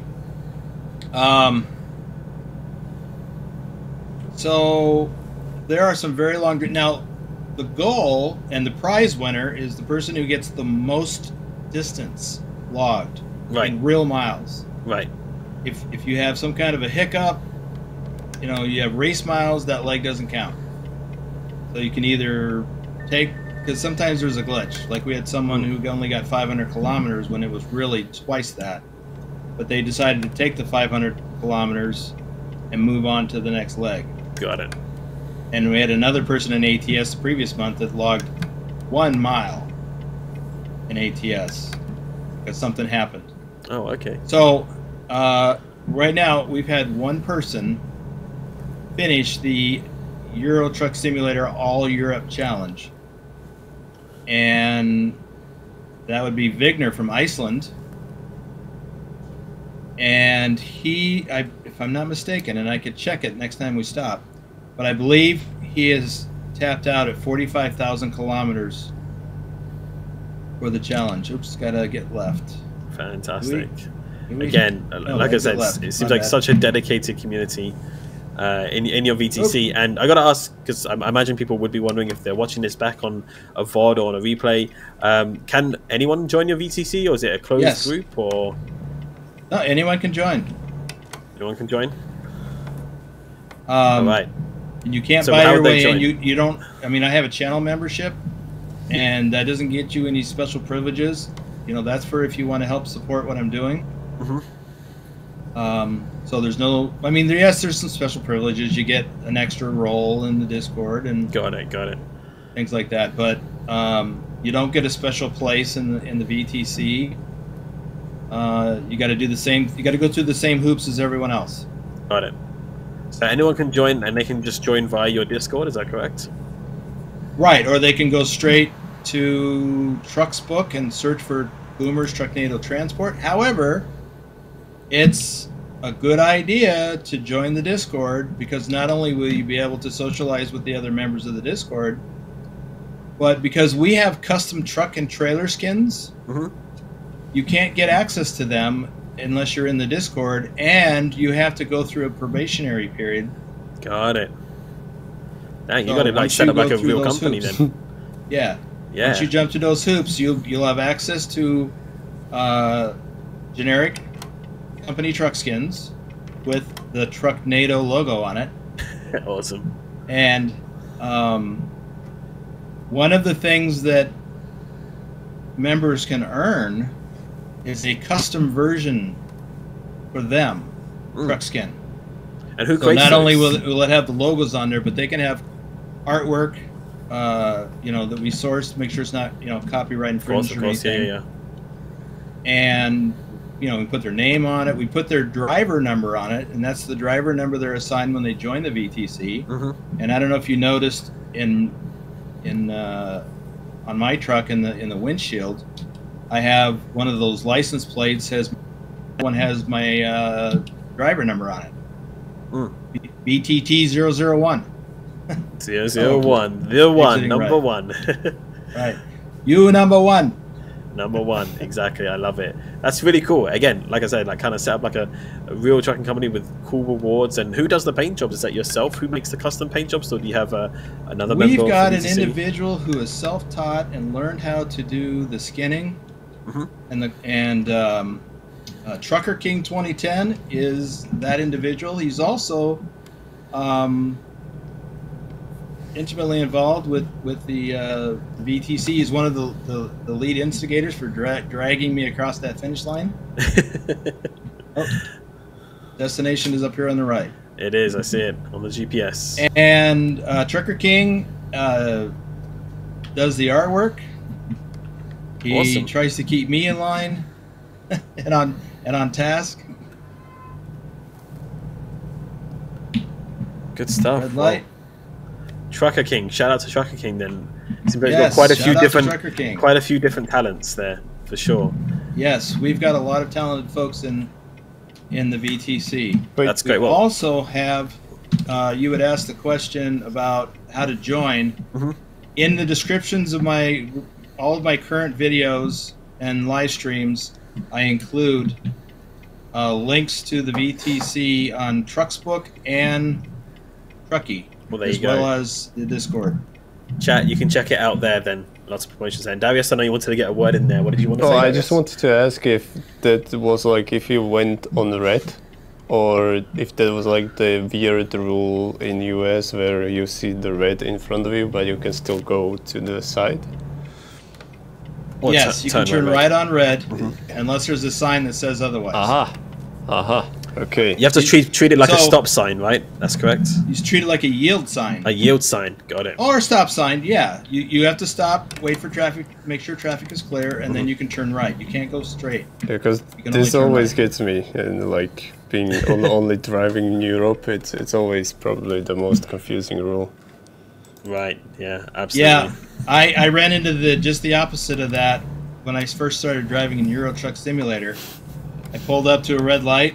Speaker 3: so there are some very long. Now, the goal and the prize winner is the person who gets the most distance logged in real miles.
Speaker 1: Right.
Speaker 3: If you have some kind of a hiccup, you know, you have race miles, that leg doesn't count. So you can either take, because sometimes there's a glitch. Like we had someone who only got 500 kilometers when it was really twice that. But they decided to take the 500 kilometers and move on to the next leg.
Speaker 1: Got it.
Speaker 3: And we had another person in ATS the previous month that logged 1 mile in ATS because something happened.
Speaker 1: Oh, okay.
Speaker 3: So right now we've had one person finish the Euro Truck Simulator All Europe Challenge, and that would be Vigner from Iceland. And he, if I'm not mistaken, and I could check it next time we stop, but I believe he is tapped out at 45,000 kilometers for the challenge. Oops, gotta get left.
Speaker 1: Fantastic. Again, like I said, it seems like such a dedicated community in your VTC. And I gotta ask, because I imagine people would be wondering if they're watching this back on a VOD or on a replay, can anyone join your VTC, or is it a closed group? Or
Speaker 3: no, anyone can join.
Speaker 1: Anyone can join. All right.
Speaker 3: You can't buy your way in. You don't. I mean, I have a channel membership, and that doesn't get you any special privileges. You know, that's for if you want to help support what I'm doing. So there's no. I mean, yes, there's some special privileges. You get an extra role in the Discord and
Speaker 1: got it.
Speaker 3: Things like that. But you don't get a special place in the VTC. You got to do the same. You got to go through the same hoops as everyone else.
Speaker 1: Got it. So anyone can join, and they can just join via your Discord. Is that correct?
Speaker 3: Right, or they can go straight to Trucksbook and search for Boomer's Trucknado Transport. However, it's a good idea to join the Discord, because not only will you be able to socialize with the other members of the Discord, but because we have custom truck and trailer skins, you can't get access to them unless you're in the Discord, and you have to go through a probationary period.
Speaker 1: Got it. Dang, you got to like set up like a real company then.
Speaker 3: Yeah. Once you jump through those hoops, you'll have access to generic company truck skins with the Trucknado logo on it.
Speaker 1: Awesome.
Speaker 3: And one of the things that members can earn is a custom version for them, truck skin.
Speaker 1: And who
Speaker 3: so
Speaker 1: creates
Speaker 3: not
Speaker 1: those?
Speaker 3: only will it have the logos on there, but they can have artwork, you know, that we sourced, make sure it's not, you know, copyright infringed or anything.
Speaker 1: Yeah.
Speaker 3: And, you know, we put their name on it, we put their driver number on it, and that's the driver number they're assigned when they join the VTC. And I don't know if you noticed on my truck in the windshield, I have one of those license plates one has my driver number on it. BTT 001.
Speaker 1: 001. The one. Number one.
Speaker 3: Right. You number one.
Speaker 1: Number one. Exactly. I love it. That's really cool. Again, like I said, like kind of set up like a real trucking company with cool rewards. And who does the paint jobs? Is that yourself who makes the custom paint jobs, or do you have another member?
Speaker 3: We've got an individual who is self-taught and learned how to do the skinning. And Trucker King 2010 is that individual. He's also intimately involved with the VTC. He's one of the lead instigators for dragging me across that finish line. Oh, destination is up here on the right.
Speaker 1: It is. I see it on the GPS.
Speaker 3: And Trucker King does the artwork. He
Speaker 1: Awesome.
Speaker 3: tries to keep me in line and on task.
Speaker 1: Good stuff.
Speaker 3: Red light.
Speaker 1: Trucker King. Shout out to Trucker King. Then seems like
Speaker 3: Yes,
Speaker 1: he's got quite a
Speaker 3: shout
Speaker 1: few
Speaker 3: out to
Speaker 1: different,
Speaker 3: Trucker King.
Speaker 1: quite a few different talents there for sure.
Speaker 3: Yes, we've got a lot of talented folks in the VTC.
Speaker 2: Wait,
Speaker 1: That's
Speaker 3: We
Speaker 1: great. Well,
Speaker 3: also have. You would ask the question about how to join.
Speaker 1: Mhm.
Speaker 3: In the descriptions of all of my current videos and live streams, I include links to the VTC on Trucksbook and Truckee,
Speaker 1: well, there
Speaker 3: as
Speaker 1: you go.
Speaker 3: well as the Discord.
Speaker 1: Chat, you can check it out there then. Lots of promotions there. And Darius, I know you wanted to get a word in there. What did you want to
Speaker 2: Oh,
Speaker 1: say?
Speaker 2: I
Speaker 1: Darius?
Speaker 2: just wanted to ask if that was like if you went on red, or if that was like the weird rule in US where you see the red in front of you, but you can still go to the side.
Speaker 1: Or
Speaker 3: Yes, you can turn
Speaker 1: red.
Speaker 3: right on red, unless there's a sign that says otherwise.
Speaker 2: Aha, aha. Okay.
Speaker 1: You have to treat it like a
Speaker 3: So-
Speaker 1: stop sign, right? That's correct.
Speaker 3: You treat it like a yield sign.
Speaker 1: A yield sign. Got it.
Speaker 3: Or a stop sign, yeah. You have to stop, wait for traffic, make sure traffic is clear, and then you can turn right. You can't go straight.
Speaker 2: Because
Speaker 3: You can
Speaker 2: this
Speaker 3: only turn
Speaker 2: always
Speaker 3: right.
Speaker 2: gets me, and like being only driving in Europe, it's always probably the most confusing rule.
Speaker 1: Right. Yeah. Absolutely.
Speaker 3: Yeah, I ran into just the opposite of that when I first started driving in Euro Truck Simulator. I pulled up to a red light,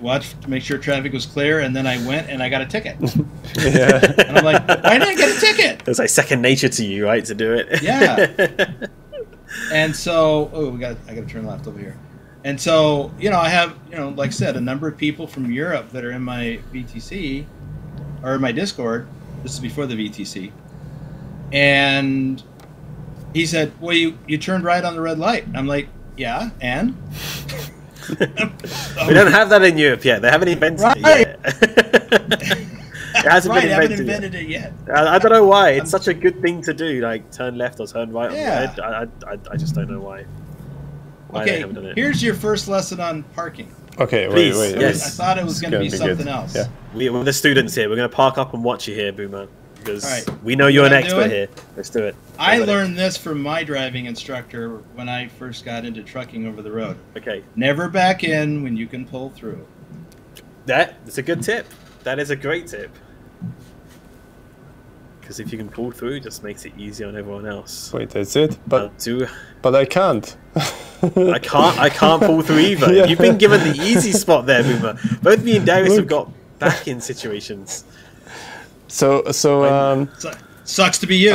Speaker 3: watched to make sure traffic was clear, and then I went and I got a ticket.
Speaker 2: Yeah.
Speaker 3: And I'm like, why did I get a ticket?
Speaker 1: It's like second nature to you, right, to do it.
Speaker 3: Yeah. And so, I got to turn left over here. And so, I have, like I said, a number of people from Europe that are in my VTC or in my Discord. This is before the VTC. And he said, well, you turned right on the red light. I'm like, yeah, and?
Speaker 1: We don't have that in Europe yet. They haven't invented
Speaker 3: Right.
Speaker 1: it yet. It hasn't
Speaker 3: Right,
Speaker 1: been
Speaker 3: haven't
Speaker 1: invented,
Speaker 3: invented
Speaker 1: yet.
Speaker 3: it yet.
Speaker 1: I don't know why. It's such a good thing to do, like turn left or turn right
Speaker 3: Yeah.
Speaker 1: on red. I just don't know why. Why they
Speaker 3: Okay,
Speaker 1: haven't done it.
Speaker 3: here's your first lesson on parking.
Speaker 2: Okay.
Speaker 1: Please,
Speaker 2: Wait.
Speaker 1: yes.
Speaker 3: I thought it was
Speaker 2: It's
Speaker 3: going to be
Speaker 2: gonna be
Speaker 3: something
Speaker 2: good.
Speaker 3: else.
Speaker 2: Yeah.
Speaker 1: We're the students here. We're going to park up and watch you here, Boomer. Because
Speaker 3: All right.
Speaker 1: we know you're
Speaker 3: What
Speaker 1: an
Speaker 3: I'm
Speaker 1: expert
Speaker 3: doing?
Speaker 1: here. Let's do it.
Speaker 3: I
Speaker 1: Everybody.
Speaker 3: learned this from my driving instructor when I first got into trucking over the road.
Speaker 1: Okay.
Speaker 3: Never back in when you can pull through.
Speaker 1: That's a good tip. That is a great tip. Because if you can pull through, it just makes it easier on everyone else.
Speaker 2: Wait, that's it. But I can't.
Speaker 1: I can't pull through either.
Speaker 2: Yeah.
Speaker 1: You've been given the easy spot there, Boomer. Both me and Darius have got back in situations.
Speaker 2: So
Speaker 3: Sucks to be you.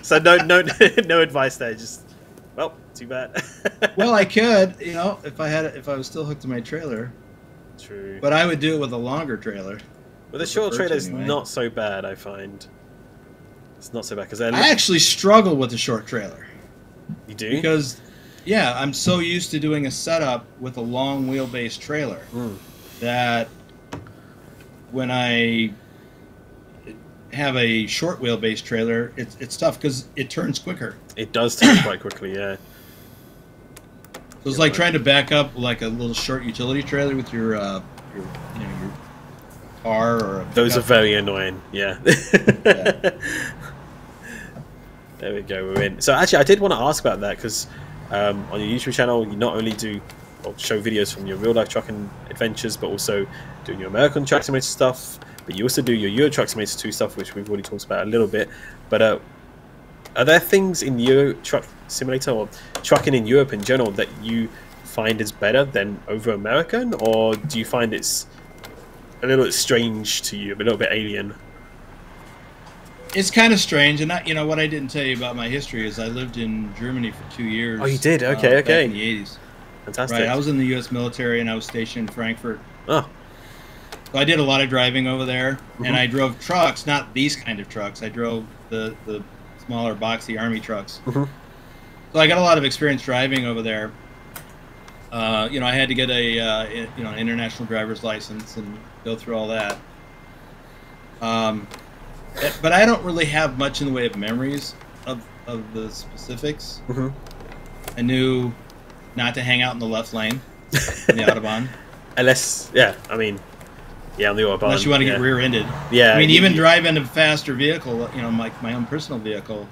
Speaker 1: So no no advice there. Just too bad.
Speaker 3: Well, I could, if I was still hooked to my trailer,
Speaker 1: True.
Speaker 3: but I would do it with a longer trailer.
Speaker 1: But the short
Speaker 3: prefer to
Speaker 1: trailer's
Speaker 3: anyway.
Speaker 1: not so bad, I find. It's not so bad because
Speaker 3: I actually struggle with the short trailer
Speaker 1: you do.
Speaker 3: because, yeah, I'm so used to doing a setup with a long wheelbase trailer
Speaker 1: Mm.
Speaker 3: that when I have a short wheelbase trailer, it's tough because it turns quicker.
Speaker 1: It does turn quite quickly, yeah.
Speaker 3: So it's like trying to back up like a little short utility trailer with your car or a
Speaker 1: Those are
Speaker 3: pickup.
Speaker 1: very annoying, yeah.
Speaker 3: Yeah.
Speaker 1: There we go, we're in. So actually, I did want to ask about that because on your YouTube channel, you not only show videos from your real life trucking adventures, but also doing your American Truck Simulator stuff. But you also do your Euro Truck Simulator 2 stuff, which we've already talked about a little bit. But are there things in Euro Truck Simulator or trucking in Europe in general that you find is better than over American, or do you find it's a little bit strange to you, a little bit alien?
Speaker 3: It's kind of strange, and what I didn't tell you about my history is I lived in Germany for 2 years.
Speaker 1: Oh, you did? Okay,
Speaker 3: back
Speaker 1: okay.
Speaker 3: in the 80s.
Speaker 1: Fantastic.
Speaker 3: Right, I was in the U.S. military, and I was stationed in Frankfurt.
Speaker 1: Oh,
Speaker 3: So I did a lot of driving over there,
Speaker 1: Mm-hmm.
Speaker 3: and I drove trucks, not these kind of trucks. I drove the smaller, boxy army trucks.
Speaker 1: Mhm.
Speaker 3: So I got a lot of experience driving over there. I had to get an international driver's license and go through all that. but I don't really have much in the way of memories of the specifics.
Speaker 1: Mm-hmm.
Speaker 3: I knew not to hang out in the left lane in the Autobahn.
Speaker 1: Unless, on the Autobahn.
Speaker 3: Unless you want to get rear-ended.
Speaker 1: Yeah.
Speaker 3: I mean, even driving a faster vehicle, my own personal vehicle,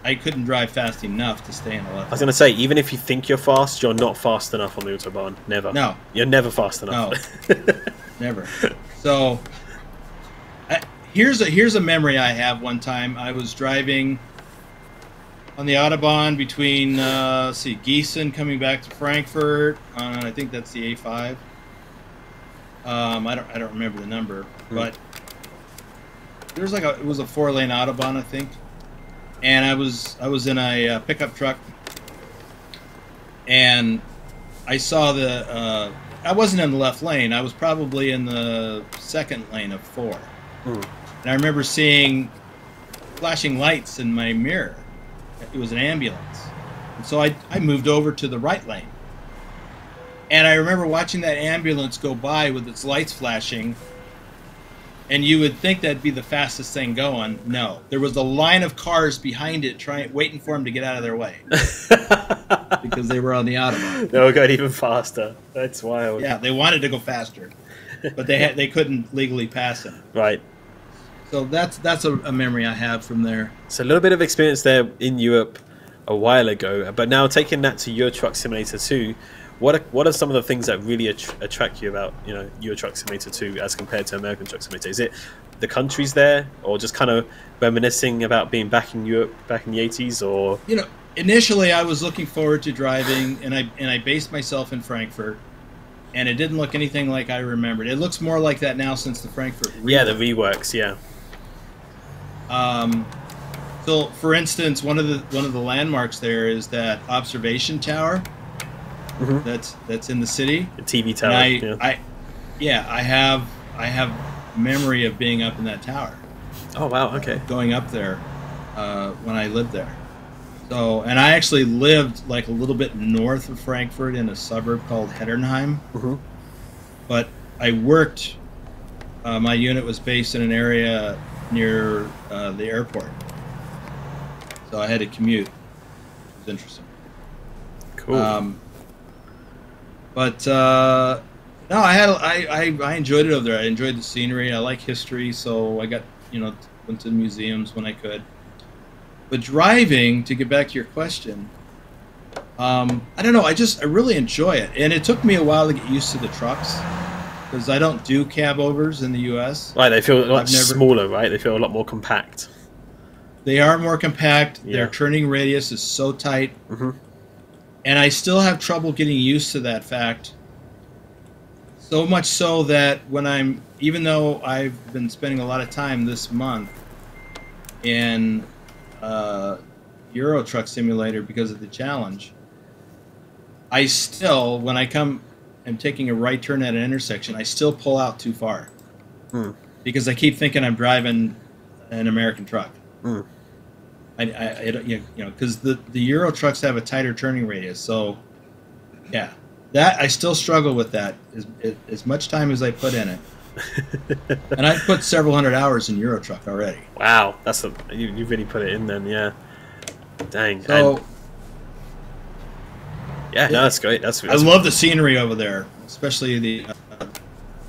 Speaker 3: I couldn't drive fast enough to stay in the left.
Speaker 1: I was going to say, even if you think you're fast, you're not fast enough on the Autobahn. Never.
Speaker 3: No.
Speaker 1: You're never fast enough.
Speaker 3: No. Never. So, here's a memory I have. One time, I was driving on the Autobahn between, Gießen coming back to Frankfurt. I think that's the A5. I don't remember the number, but there was it was a 4-lane Autobahn, I think, and I was in a pickup truck, and I saw I wasn't in the left lane. I was probably in the second lane of 4, and I remember seeing flashing lights in my mirror. It was an ambulance, and so I moved over to the right lane. And I remember watching that ambulance go by with its lights flashing, and you would think that'd be the fastest thing going. No, there was a line of cars behind it waiting for him to get out of their way because they were on the Autobahn.
Speaker 1: They were going even faster. That's wild.
Speaker 3: Yeah, they wanted to go faster, but they couldn't legally pass him.
Speaker 1: Right.
Speaker 3: So that's a memory I have from there.
Speaker 1: So a little bit of experience there in Europe a while ago, but now taking that to Euro Truck Simulator 2. What are some of the things that really attract you about Euro Truck Simulator 2 as compared to American Truck Simulator? Is it the countries there, or just kind of reminiscing about being back in Europe back in the 80s? Or
Speaker 3: initially I was looking forward to driving, and I based myself in Frankfurt, and it didn't look anything like I remembered. It looks more like that now since the Frankfurt rework.
Speaker 1: Yeah, the reworks. Yeah.
Speaker 3: So for instance, one of the landmarks there is that observation tower. Mm-hmm. That's in the city.
Speaker 1: The TV tower.
Speaker 3: And I have memory of being up in that tower.
Speaker 1: Oh wow! Okay.
Speaker 3: Going up there when I lived there. So, and I actually lived like a little bit north of Frankfurt in a suburb called Hetternheim. Mm-hmm. But I worked. My unit was based in an area near the airport, so I had to commute. It was interesting.
Speaker 1: Cool.
Speaker 3: But no, I enjoyed it over there. I enjoyed the scenery. I like history, so I got went to the museums when I could. But driving, to get back to your question, I don't know. I really enjoy it, and it took me a while to get used to the trucks because I don't do cab overs in the U.S.
Speaker 1: Right, they feel a lot smaller, right? They feel a lot more compact.
Speaker 3: They are more compact. Yeah. Their turning radius is so tight. Mm-hmm. And I still have trouble getting used to that fact. So much so that even though I've been spending a lot of time this month in Euro Truck Simulator because of the challenge, I still, when I'm taking a right turn at an intersection, I still pull out too far. Because I keep thinking I'm driving an American truck. Because the Euro trucks have a tighter turning radius, so yeah, that I still struggle with that as much time as I put in it, and I put several hundred hours in Euro Truck already.
Speaker 1: Wow, you really put it in then, yeah. Dang.
Speaker 3: So
Speaker 1: no, that's great.
Speaker 3: I love the scenery over there, especially the.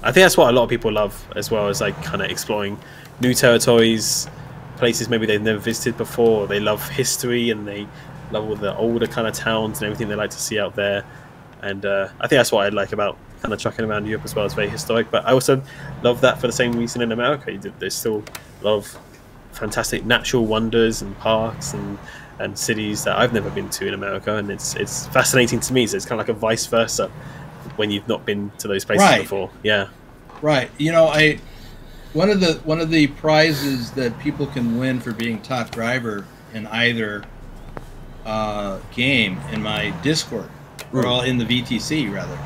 Speaker 1: I think that's what a lot of people love as well, as like kind of exploring new territories. Places maybe they've never visited before. They love history and they love all the older kind of towns and everything they like to see out there. And I think that's what I like about kind of trucking around Europe as well. It's very historic, but I also love that for the same reason in America. There's still a lot of fantastic natural wonders and parks and cities that I've never been to in America, and it's fascinating to me. So it's kind of like a vice versa when you've not been to those places before. Yeah.
Speaker 3: Right. One of the prizes that people can win for being top driver in either game in my Discord, or in the VTC rather,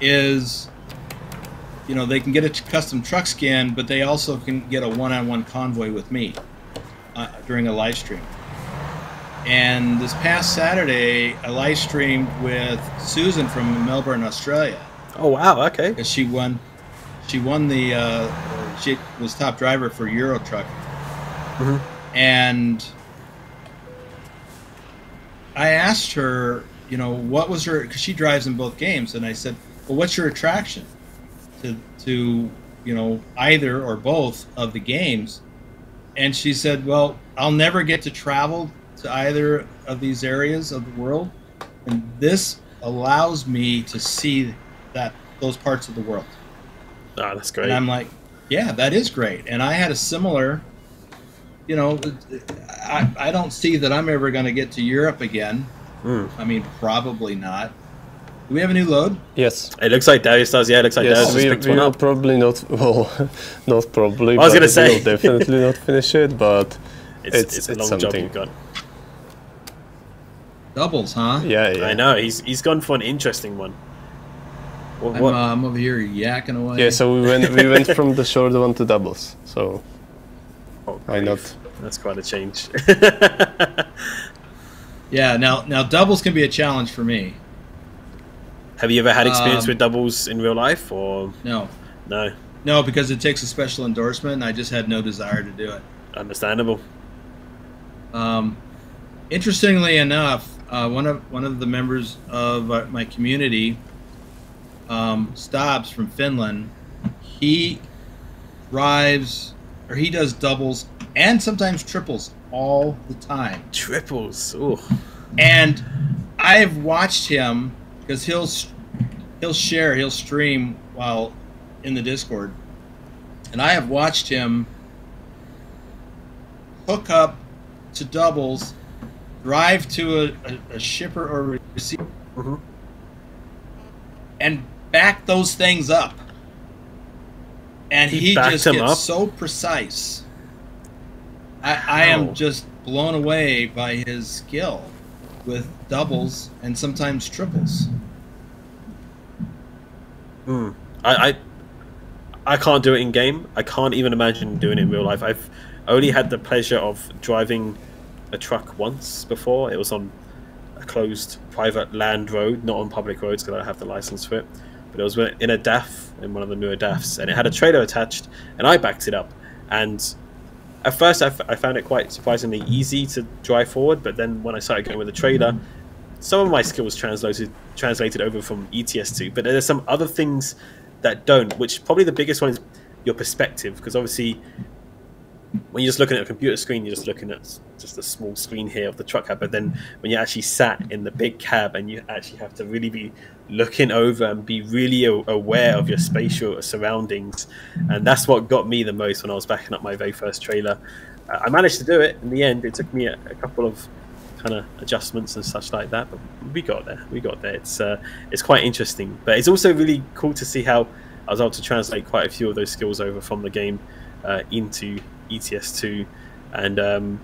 Speaker 3: is they can get a custom truck skin, but they also can get a one-on-one convoy with me during a live stream. And this past Saturday, I live streamed with Susan from Melbourne, Australia.
Speaker 1: Oh wow! Okay.
Speaker 3: Because she won the she was top driver for Euro Truck,
Speaker 1: Mhm.
Speaker 3: and I asked her, what was her, because she drives in both games, and I said, well, what's your attraction to either or both of the games? And she said, well, I'll never get to travel to either of these areas of the world, and this allows me to see those parts of the world.
Speaker 1: Oh, that's great.
Speaker 3: And I'm like, yeah, that is great. And I had a similar, I don't see that I'm ever going to get to Europe again. I mean, probably not. Do we have a new load?
Speaker 2: Yes.
Speaker 1: It looks like Darius does. Yeah, it looks like Darius
Speaker 2: Yes,
Speaker 1: just
Speaker 2: we
Speaker 1: picked one
Speaker 2: will
Speaker 1: up.
Speaker 2: probably not. Well, not probably.
Speaker 1: I was
Speaker 2: but
Speaker 1: gonna say.
Speaker 2: we'll definitely not finish it. But
Speaker 1: It's a long job
Speaker 2: something.
Speaker 1: you've got.
Speaker 3: Doubles, huh?
Speaker 2: Yeah, yeah.
Speaker 1: I know. He's gone for an interesting one. What?
Speaker 3: I'm over here yakking away.
Speaker 2: Yeah, so we went from the short one to doubles. So
Speaker 1: Oh,
Speaker 2: why not?
Speaker 1: That's quite a change.
Speaker 3: Yeah. Now doubles can be a challenge for me.
Speaker 1: Have you ever had experience with doubles in real life, or
Speaker 3: No,
Speaker 1: no?
Speaker 3: because it takes a special endorsement, and I just had no desire to do it.
Speaker 1: Understandable.
Speaker 3: Interestingly enough, one of the members of my community, Stobbs from Finland, he does doubles and sometimes triples all the time.
Speaker 1: Triples. Ooh.
Speaker 3: And I've watched him because he'll stream while in the Discord, and I have watched him hook up to doubles, drive to a shipper or receiver,
Speaker 1: Mhm.
Speaker 3: and back those things up. And
Speaker 1: He
Speaker 3: he
Speaker 1: backed
Speaker 3: just
Speaker 1: them
Speaker 3: gets
Speaker 1: up?
Speaker 3: so precise. I am just blown away by his skill with doubles and sometimes triples.
Speaker 1: I can't do it in game. I can't even imagine doing it in real life. I've only had the pleasure of driving a truck once before. It was on a closed private land road, not on public roads because I don't have the license for it. But it was in a DAF, in one of the newer DAFs, and it had a trailer attached, and I backed it up. And at first I found it quite surprisingly easy to drive forward, but then when I started going with the trailer, some of my skills translated over from ETS2, but there's some other things that don't, which probably the biggest one is your perspective, because obviously when you're just looking at a computer screen, you're just looking at just a small screen here of the truck cab, but then when you're actually sat in the big cab and you actually have to really be looking over and be really aware of your spatial surroundings, and that's what got me the most when I was backing up my very first trailer. I managed to do it in the end. It took me a couple of kind of adjustments and such like that, but we got there. It's quite interesting, but it's also really cool to see how I was able to translate quite a few of those skills over from the game into ETS2, and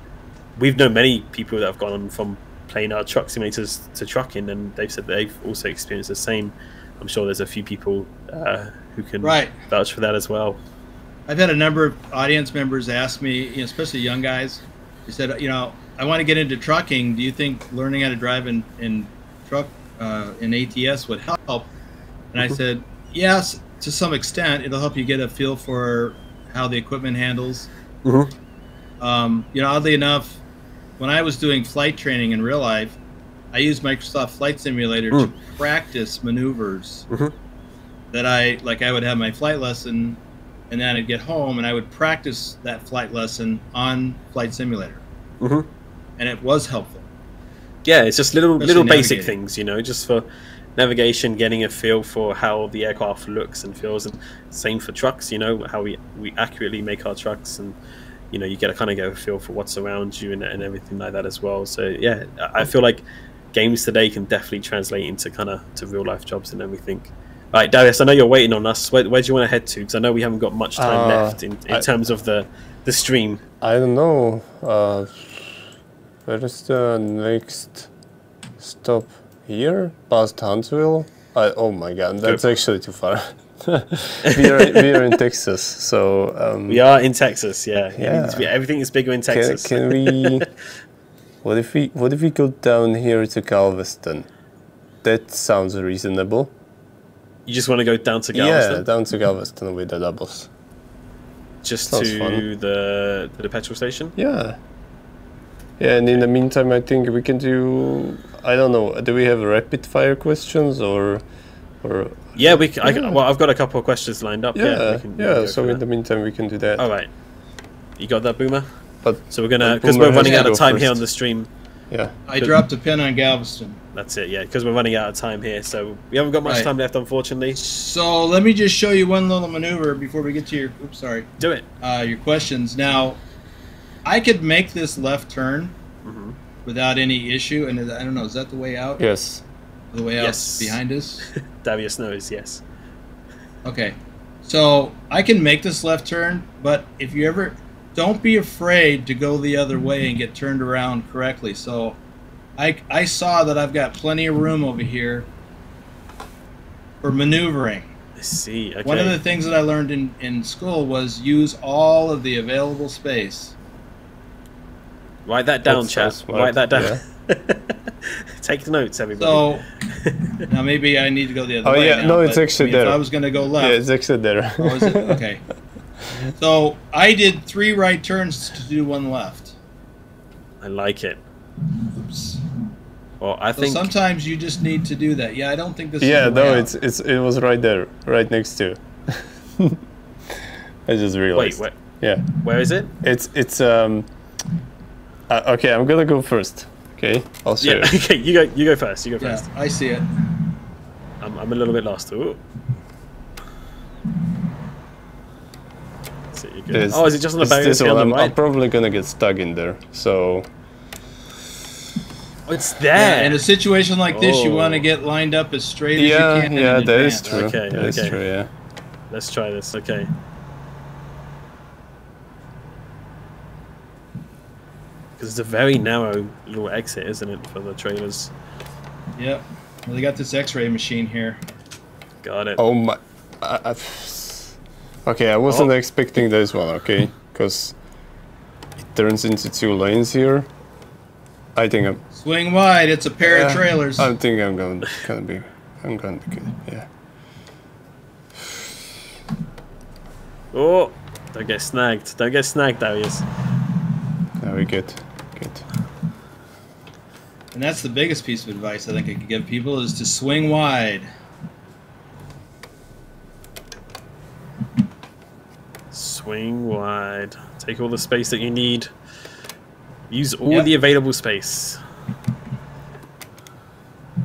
Speaker 1: we've known many people that have gone on from playing our truck simulators to trucking, and they've said they've also experienced the same. I'm sure there's a few people who can vouch for that as well.
Speaker 3: I've had a number of audience members ask me, especially young guys, they said, I want to get into trucking. Do you think learning how to drive in truck in ATS would help? And I said, yes, to some extent. It'll help you get a feel for how the equipment handles. Oddly enough, when I was doing flight training in real life, I used Microsoft Flight Simulator to practice maneuvers that I would have my flight lesson, and then I'd get home and I would practice that flight lesson on Flight Simulator. And it was helpful.
Speaker 1: Yeah, it's just little basic
Speaker 3: navigating.
Speaker 1: things, just for navigation, getting a feel for how the aircraft looks and feels, and same for trucks, how we accurately make our trucks, and you get a feel for what's around you and everything like that as well. So yeah, I feel like games today can definitely translate into to real life jobs and everything. All right, Darius, I know you're waiting on us. Where do you want to head to? Because I know we haven't got much time left in terms of the stream.
Speaker 2: I don't know. Where is the next stop? Here? Past Huntsville? Oh my god, that's actually too far. we are in Texas, so...
Speaker 1: we are in Texas, yeah.
Speaker 2: Yeah.
Speaker 1: Everything is bigger in Texas.
Speaker 2: Can we... What if we go down here to Galveston? That sounds reasonable.
Speaker 1: You just want to go down to Galveston?
Speaker 2: Yeah, down to Galveston with the doubles.
Speaker 1: just
Speaker 2: Sounds
Speaker 1: to
Speaker 2: fun.
Speaker 1: the petrol station.
Speaker 2: Yeah. Yeah, and in the meantime, I think we can do. I don't know. Do we have rapid fire questions or?
Speaker 1: Yeah,
Speaker 2: Yeah.
Speaker 1: well, I've got a couple of questions lined up.
Speaker 2: Yeah,
Speaker 1: we can
Speaker 2: yeah.
Speaker 1: go
Speaker 2: So
Speaker 1: for
Speaker 2: in
Speaker 1: that.
Speaker 2: the meantime, we can do that.
Speaker 1: All right, you got that, Boomer?
Speaker 2: But
Speaker 1: So we're gonna,
Speaker 2: But
Speaker 1: because
Speaker 2: Boomer
Speaker 1: we're running
Speaker 2: has
Speaker 1: out
Speaker 2: to
Speaker 1: of
Speaker 2: go
Speaker 1: time here
Speaker 2: first.
Speaker 1: on the stream.
Speaker 2: yeah,
Speaker 3: I dropped a pin on Galveston.
Speaker 1: That's it, yeah, because we're running out of time here, so we haven't got much
Speaker 3: Right.
Speaker 1: time left, unfortunately.
Speaker 3: So let me just show you one little maneuver before we get to your. Oops, sorry.
Speaker 1: Do it.
Speaker 3: Your questions. Now, I could make this left turn
Speaker 1: Hmm.
Speaker 3: without any issue, and I don't know. Is that the way out?
Speaker 2: yes.
Speaker 3: The way out
Speaker 1: Yes.
Speaker 3: behind us.
Speaker 1: Darius knows, yes.
Speaker 3: Okay, so I can make this left turn, but if you ever, don't be afraid to go the other way and get turned around correctly. So I saw that I've got plenty of room over here for maneuvering.
Speaker 1: I see. Okay.
Speaker 3: One of the things that I learned in school was use all of the available space.
Speaker 1: Write that down,
Speaker 2: That's so
Speaker 1: chat.
Speaker 2: smart,
Speaker 1: Write that down. Take notes, everybody.
Speaker 3: So now maybe I need to go the other
Speaker 2: Oh,
Speaker 3: way.
Speaker 2: yeah,
Speaker 3: now,
Speaker 2: no, it's
Speaker 3: but,
Speaker 2: actually
Speaker 3: If
Speaker 2: there.
Speaker 3: I was going to go left.
Speaker 2: Yeah, it's actually there.
Speaker 3: Oh, is it? Okay. So I did 3 right turns to do 1 left.
Speaker 1: I like it.
Speaker 3: Oops.
Speaker 1: Well, I
Speaker 3: So
Speaker 1: think
Speaker 3: sometimes you just need to do that. Yeah, I don't think this
Speaker 2: Yeah,
Speaker 3: is the way
Speaker 2: no,
Speaker 3: out.
Speaker 2: it was right there, right next to. I just
Speaker 1: wait,
Speaker 2: realized. Yeah,
Speaker 1: where is it?
Speaker 2: it's okay, I'm gonna go first. Okay, I'll show
Speaker 1: Yeah.
Speaker 2: you.
Speaker 1: Okay, you go first. You go
Speaker 3: Yeah,
Speaker 1: first.
Speaker 3: I see it.
Speaker 1: I'm a little bit lost. Ooh. So you're good.
Speaker 2: It's-
Speaker 1: Oh, is it just on the
Speaker 2: it's
Speaker 1: barrier
Speaker 2: this
Speaker 1: on
Speaker 2: one.
Speaker 1: the
Speaker 2: I'm
Speaker 1: right?
Speaker 2: probably gonna get stuck in there. So
Speaker 1: Oh, it's
Speaker 3: Yeah,
Speaker 1: there.
Speaker 3: in a situation like this, you
Speaker 1: Oh.
Speaker 3: want to get lined up as straight as you
Speaker 2: yeah,
Speaker 3: can.
Speaker 2: yeah,
Speaker 3: in
Speaker 2: that is
Speaker 3: advance.
Speaker 2: true.
Speaker 1: Okay,
Speaker 2: That is
Speaker 1: okay.
Speaker 2: true. Yeah.
Speaker 1: Let's try this. Okay. Because it's a very narrow little exit, isn't it, for the trailers?
Speaker 3: Yep. Well, they got this X-ray machine here.
Speaker 1: Got it.
Speaker 2: Oh my. Okay, I wasn't
Speaker 1: Oh.
Speaker 2: expecting this one. Okay, because it turns into 2 lanes here. I think I'm.
Speaker 3: Swing wide. It's a pair of trailers.
Speaker 2: I think I'm gonna be good. Yeah.
Speaker 1: Oh, don't get snagged. Don't get snagged, Darius.
Speaker 2: Very good. Good.
Speaker 3: And that's the biggest piece of advice I think I could give people is to swing wide.
Speaker 1: Swing wide. Take all the space that you need. Use all
Speaker 3: Yep.
Speaker 1: the available space.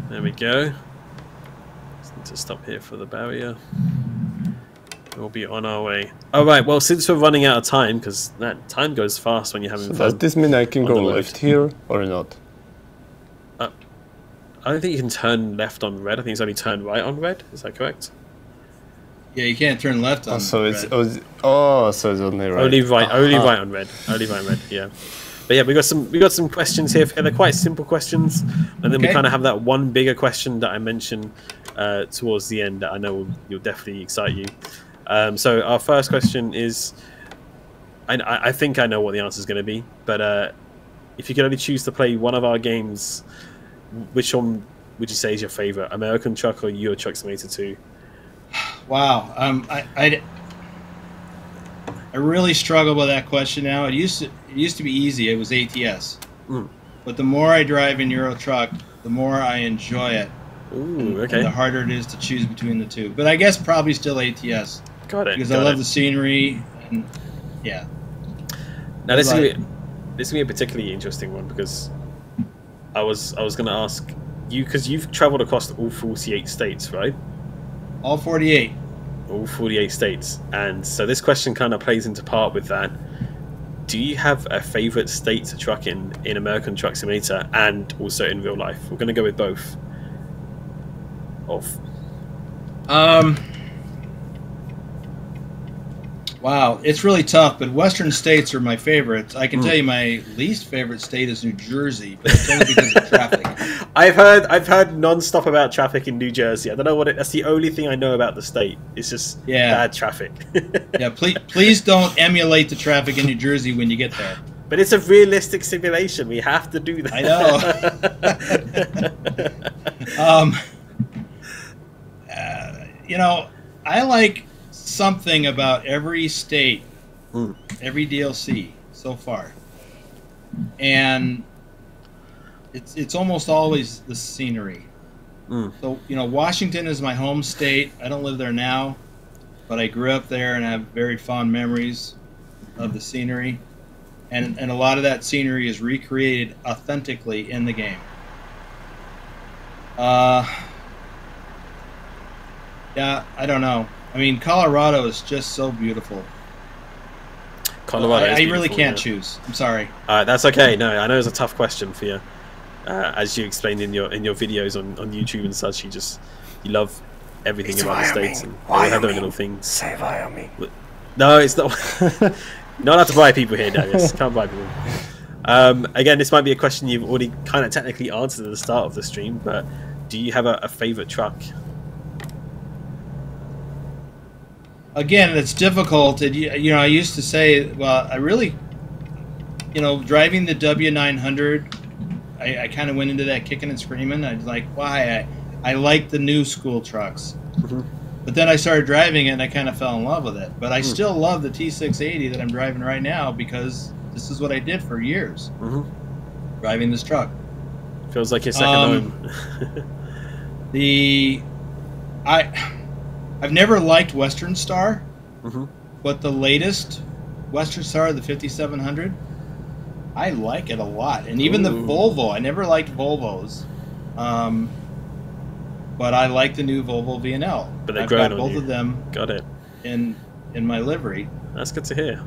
Speaker 1: There we go. Just need to stop here for the barrier. We'll be on our way. All right. Well, since we're running out of time, because that time goes fast when you're having
Speaker 2: So
Speaker 1: fun.
Speaker 2: does this mean I can
Speaker 1: on
Speaker 2: go
Speaker 1: the road.
Speaker 2: left here or not?
Speaker 1: I don't think you can turn left on red. I think it's only turn right on red. Is that correct?
Speaker 3: Yeah, you can't turn left on.
Speaker 2: So it's
Speaker 3: red.
Speaker 2: so it's only right.
Speaker 1: Only right. Only
Speaker 2: Ah.
Speaker 1: right on red. Only right on red. Yeah. But yeah, we got some questions here. They're quite simple questions, and then we
Speaker 3: Okay.
Speaker 1: kind of have that one bigger question that I mentioned towards the end that I know will definitely excite you. So our first question is, I think I know what the answer is going to be, but if you could only choose to play one of our games, which one would you say is your favorite? American Truck or Euro Truck Simulator 2?
Speaker 3: Wow. I really struggle with that question now. It used to be easy. It was ATS.
Speaker 1: Mm.
Speaker 3: But the more I drive in Euro Truck, the more I enjoy it.
Speaker 1: Ooh,
Speaker 3: And
Speaker 1: okay.
Speaker 3: the harder it is to choose between the two. But I guess probably still ATS
Speaker 1: Got it.
Speaker 3: because
Speaker 1: got
Speaker 3: I love
Speaker 1: it.
Speaker 3: the scenery and yeah.
Speaker 1: Now this is
Speaker 3: Like-
Speaker 1: gonna be a particularly interesting one because I was going to ask you, because you've traveled across all 48 states, right?
Speaker 3: All 48.
Speaker 1: All 48 states, and so this question kind of plays into part with that. Do you have a favorite state to truck in American Truck Simulator and also in real life? We're going to go with both.
Speaker 3: Wow, it's really tough, but Western states are my favorites. I can tell you my least favorite state is New Jersey, but it's only because of traffic.
Speaker 1: I've heard non-stop about traffic in New Jersey. I don't know what that's the only thing I know about the state. It's just bad traffic.
Speaker 3: Yeah, please don't emulate the traffic in New Jersey when you get there.
Speaker 1: But it's a realistic simulation. We have to do that.
Speaker 3: I know. You know, I like something about every state every DLC so far, and it's almost always the scenery. So, you know, Washington is my home state. I don't live there now, but I grew up there and I have very fond memories of the scenery. And a lot of that scenery is recreated authentically in the game. Yeah, I don't know. I mean, Colorado is just so beautiful.
Speaker 1: Colorado is
Speaker 3: I
Speaker 1: beautiful,
Speaker 3: really can't
Speaker 1: yeah.
Speaker 3: choose. I'm sorry.
Speaker 1: That's okay. No, I know it's a tough question for you. As you explained in your videos on YouTube and such, you love everything
Speaker 2: It's
Speaker 1: about the
Speaker 2: Wyoming.
Speaker 1: states, and they all have their
Speaker 2: Wyoming.
Speaker 1: little things.
Speaker 2: Say Wyoming.
Speaker 1: No, it's not. Not allowed to buy people here, Darius. Can't buy people. Again, this might be a question you've already kind of technically answered at the start of the stream, but do you have a favorite truck?
Speaker 3: Again, it's difficult. You know, I used to say, well, I really, you know, driving the W900, I kind of went into that kicking and screaming. I was like, why? I like the new school trucks. But then I started driving it and I kind of fell in love with it. But I still love the T680 that I'm driving right now because this is what I did for years, driving this truck.
Speaker 1: Feels like your second home.
Speaker 3: I've never liked Western Star, but the latest Western Star, the 5700, I like it a lot. And even the Volvo, I never liked Volvos, but I like the new Volvo VNL.
Speaker 1: But they've
Speaker 3: I've
Speaker 1: grown
Speaker 3: got
Speaker 1: on
Speaker 3: both
Speaker 1: you.
Speaker 3: of them
Speaker 1: Got it.
Speaker 3: in my livery.
Speaker 1: That's good to hear.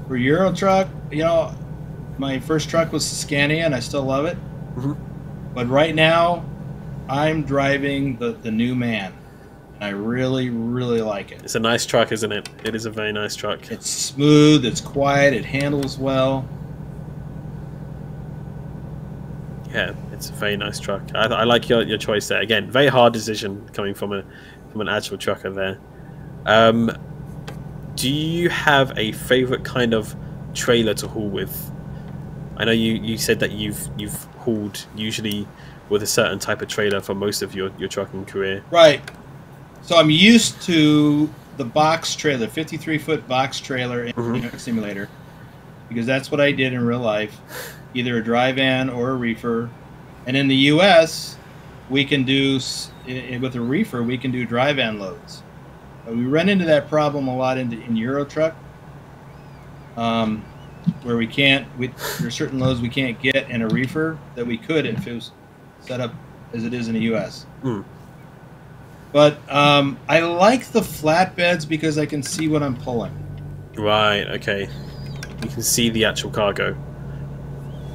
Speaker 3: For Euro truck, you know, my first truck was Scania, and I still love it. But right now, I'm driving the new Man. I really, really like it.
Speaker 1: It's a nice truck, isn't it? It is a very nice truck.
Speaker 3: It's smooth, it's quiet, it handles well.
Speaker 1: Yeah, it's a very nice truck. I like your choice there. Again, very hard decision coming from an actual trucker there. Do you have a favorite kind of trailer to haul with? I know you said that you've hauled usually with a certain type of trailer for most of your trucking career.
Speaker 3: Right. So I'm used to the box trailer, 53-foot box trailer in Truck Simulator, because that's what I did in real life, either a dry van or a reefer. And in the U.S., we can do, with a reefer, we can do dry van loads. We run into that problem a lot in Euro Truck, where we can't, there's certain loads we can't get in a reefer that we could if it was set up as it is in the U.S. But I like the flatbeds because I can see what I'm pulling.
Speaker 1: Right, okay. You can see the actual cargo.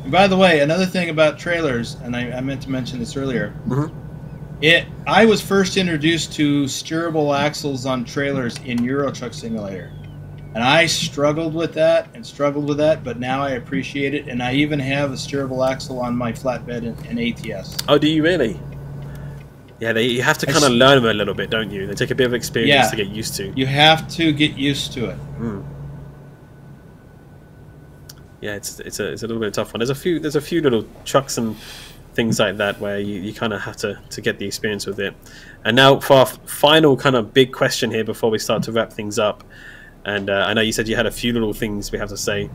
Speaker 3: And by the way, another thing about trailers, and I meant to mention this earlier, I was first introduced to steerable axles on trailers in Euro Truck Simulator. And I struggled with that, but now I appreciate it, and I even have a steerable axle on my flatbed in ATS.
Speaker 1: Oh, do you really? Yeah, you have to kind of learn them a little bit, don't you? They take a bit of experience to get used to.
Speaker 3: You have to get used to it.
Speaker 1: Yeah, it's a little bit of a tough one. There's a few little trucks and things like that where you kind of have to get the experience with it. And now for our final kind of big question here before we start to wrap things up. And I know you said you had a few little things we have to say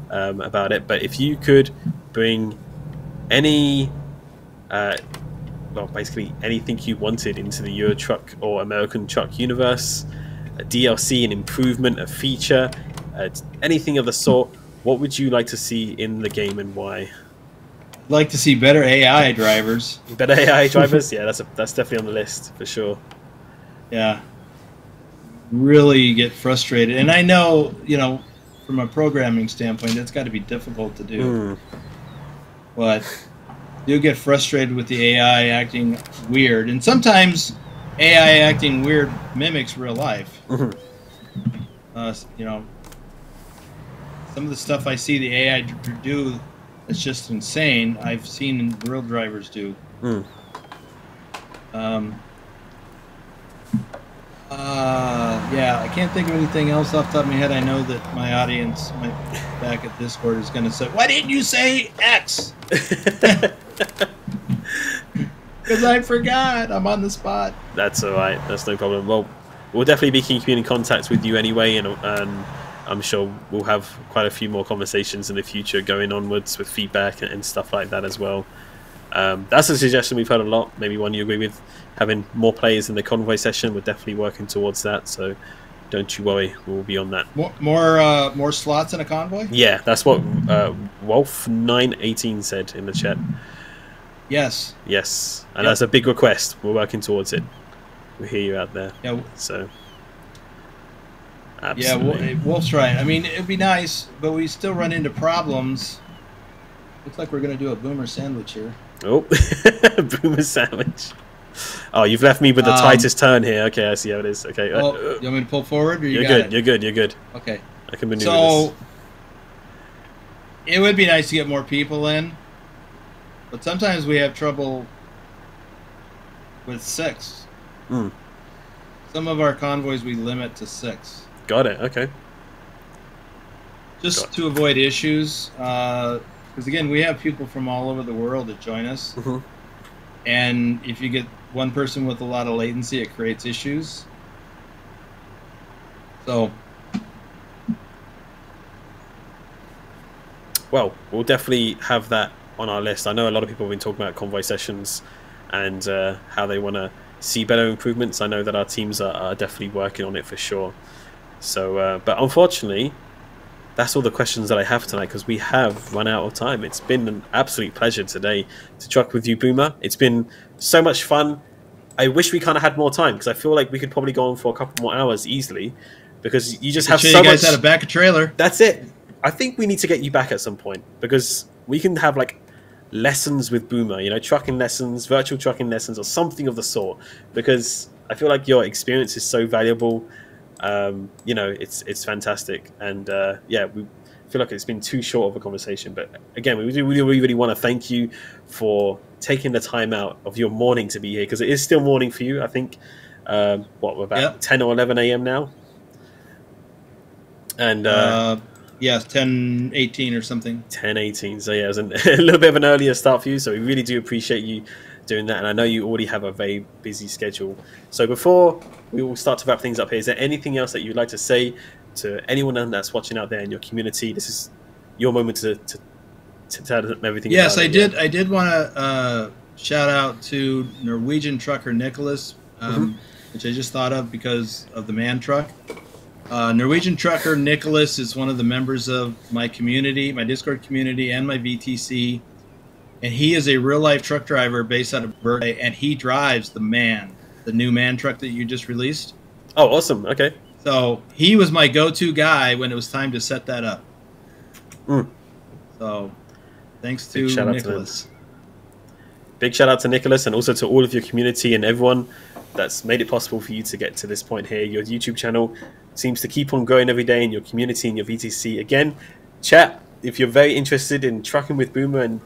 Speaker 1: about it, but if you could bring any, well, basically anything you wanted into the Euro Truck or American Truck universe, a DLC, an improvement, a feature, anything of the sort, what would you like to see in the game and why?
Speaker 3: I'd like to see better AI drivers.
Speaker 1: Better AI drivers? Yeah, that's definitely on the list for sure.
Speaker 3: Yeah. Really get frustrated. And I know, from a programming standpoint, that's got to be difficult to do. But you get frustrated with the AI acting weird. And sometimes AI acting weird mimics real life. Some of the stuff I see the AI do is just insane. I've seen real drivers do. Yeah, I can't think of anything else off the top of my head. I know that my audience back at Discord is going to say, "Why didn't you say X?" Because I forgot. I'm on the spot.
Speaker 1: That's all right. That's no problem. Well, we'll definitely be keeping in contact with you anyway, and I'm sure we'll have quite a few more conversations in the future going onwards with feedback and stuff like that as well. That's a suggestion we've heard a lot. Maybe one you agree with, having more players in the convoy session. We're definitely working towards that, so don't you worry, we'll be on that.
Speaker 3: More slots in a convoy?
Speaker 1: Yeah, that's what Wolf918 said in the chat.
Speaker 3: Yes.
Speaker 1: Yes, and that's a big request. We're working towards it. We hear you out there.
Speaker 3: Yeah.
Speaker 1: So. Absolutely.
Speaker 3: Yeah, Wolf's right. I mean, it'd be nice, but we still run into problems. Looks like we're going to do a boomer sandwich here.
Speaker 1: Oh, boomer sandwich. Oh, you've left me with the tightest turn here. Okay, I see how it is. Okay.
Speaker 3: Oh, you want me to pull forward? Or
Speaker 1: you're good. You're good. You're good.
Speaker 3: Okay.
Speaker 1: I can maneuver
Speaker 3: this. It would be nice to get more people in, but sometimes we have trouble with 6.
Speaker 1: Mm.
Speaker 3: Some of our convoys we limit to 6.
Speaker 1: Got it. Okay.
Speaker 3: Just to avoid issues, because again, we have people from all over the world that join us, and if you get one person with a lot of latency, it creates issues. So,
Speaker 1: well, we'll definitely have that on our list. I know a lot of people have been talking about convoy sessions and how they want to see better improvements. I know that our teams are definitely working on it for sure. So, but unfortunately, that's all the questions that I have tonight because we have run out of time. It's been an absolute pleasure today to truck with you, Boomer. It's been so much fun. I wish we kind of had more time because I feel like we could probably go on for a couple more hours easily because you just have so much.
Speaker 3: You guys had a back a trailer.
Speaker 1: That's it. I think we need to get you back at some point because we can have like lessons with Boomer, you know, trucking lessons, virtual trucking lessons or something of the sort because I feel like your experience is so valuable. You know, it's fantastic, and yeah, we feel like it's been too short of a conversation. But again, we really want to thank you for taking the time out of your morning to be here because it is still morning for you. I think we're about 10 or 11 a.m. now, and
Speaker 3: yeah, 10:18 or something.
Speaker 1: 10:18. So yeah, it was a little bit of an earlier start for you. So we really do appreciate you doing that, and I know you already have a very busy schedule. So before we will start to wrap things up here, is there anything else that you'd like to say to anyone that's watching out there in your community? This is your moment to tell them everything.
Speaker 3: Yes, I did want to shout out to Norwegian trucker Nicholas, which I just thought of because of the man truck. Norwegian trucker Nicholas is one of the members of my community, my Discord community, and my VTC. And he is a real-life truck driver based out of Berkeley, and he drives the new man truck that you just released.
Speaker 1: Oh, awesome. Okay.
Speaker 3: So he was my go-to guy when it was time to set that up. So thanks to Nicholas.
Speaker 1: Big shout out to Nicholas and also to all of your community and everyone that's made it possible for you to get to this point here. Your YouTube channel seems to keep on growing every day in your community and your VTC. Again, chat, if you're very interested in trucking with Boomer and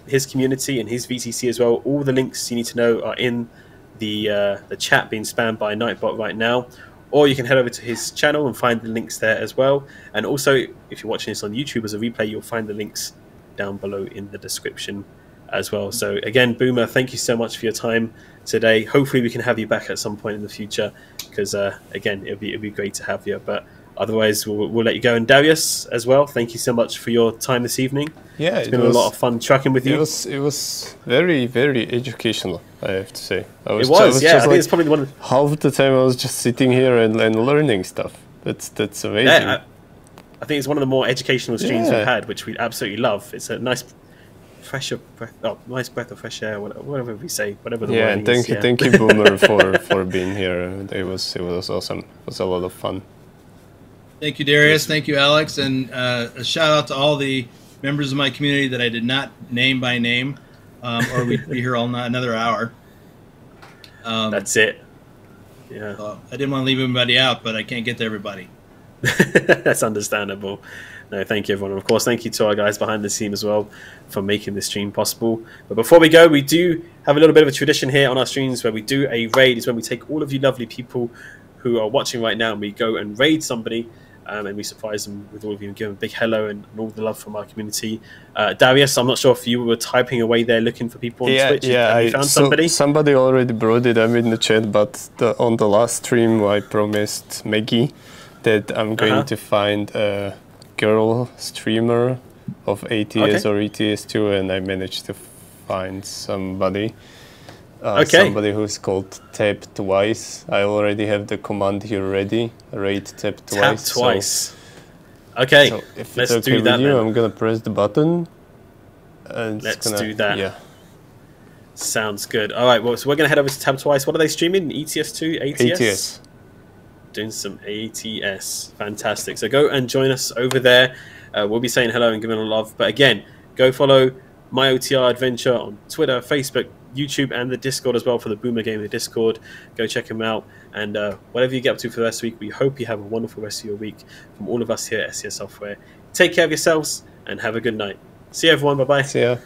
Speaker 1: his community and his VTC as well, all the links you need to know are in the chat being spammed by Nightbot right now, or you can head over to his channel and find the links there as well. And also, if you're watching this on YouTube as a replay, you'll find the links down below in the description as well. So again, Boomer, thank you so much for your time today. Hopefully we can have you back at some point in the future because again, it'd be great to have you. But otherwise, we'll let you go. And Darius as well, thank you so much for your time this evening.
Speaker 2: Yeah,
Speaker 1: it's been a lot of fun trucking with you.
Speaker 2: It was very, very educational, I have to say.
Speaker 1: I think it's probably one of
Speaker 2: half the time I was just sitting here and learning stuff. That's amazing.
Speaker 1: Yeah, I think it's one of the more educational streams we've had, which we absolutely love. It's a nice nice breath of fresh air, whatever we say, whatever the wording is.
Speaker 2: Thank you, Boomer, for being here. It was awesome. It was a lot of fun.
Speaker 3: Thank you, Darius. Thank you, Alex. And a shout out to all the members of my community that I did not name by name, or we'd be here all another hour.
Speaker 1: That's it. Yeah.
Speaker 3: I didn't want to leave anybody out, but I can't get to everybody.
Speaker 1: That's understandable. No, thank you, everyone. And of course, thank you to our guys behind the scene as well for making this stream possible. But before we go, we do have a little bit of a tradition here on our streams where we do a raid. It's when we take all of you lovely people who are watching right now and we go and raid somebody. And we surprise them with all of you and give them a big hello and all the love from our community. Darius, I'm not sure if you were typing away there looking for people on Twitch.
Speaker 2: Yeah,
Speaker 1: you found somebody?
Speaker 2: Somebody already brought it. I'm in the chat, but on the last stream I promised Maggie that I'm going to find a girl streamer of ATS or ETS2, and I managed to find somebody. Somebody who's called Tap Twice. I already have the command here ready. Raid Tap Twice.
Speaker 1: Tap Twice. Okay,
Speaker 2: so if
Speaker 1: let's
Speaker 2: it's okay
Speaker 1: do that
Speaker 2: with you,
Speaker 1: then.
Speaker 2: I'm gonna press the button. And
Speaker 1: let's do that.
Speaker 2: Yeah.
Speaker 1: Sounds good. All right, well, so we're gonna head over to Tap Twice. What are they streaming? ETS2, ATS?
Speaker 2: ATS.
Speaker 1: Doing some ATS. Fantastic. So go and join us over there. We'll be saying hello and giving a love. But again, go follow My OTR Adventure on Twitter, Facebook, YouTube, and the Discord as well for the Boomer Gamer Discord. Go check them out. And whatever you get up to for the rest of the week, we hope you have a wonderful rest of your week from all of us here at SES Software. Take care of yourselves and have a good night. See you, everyone. Bye-bye.
Speaker 2: See ya.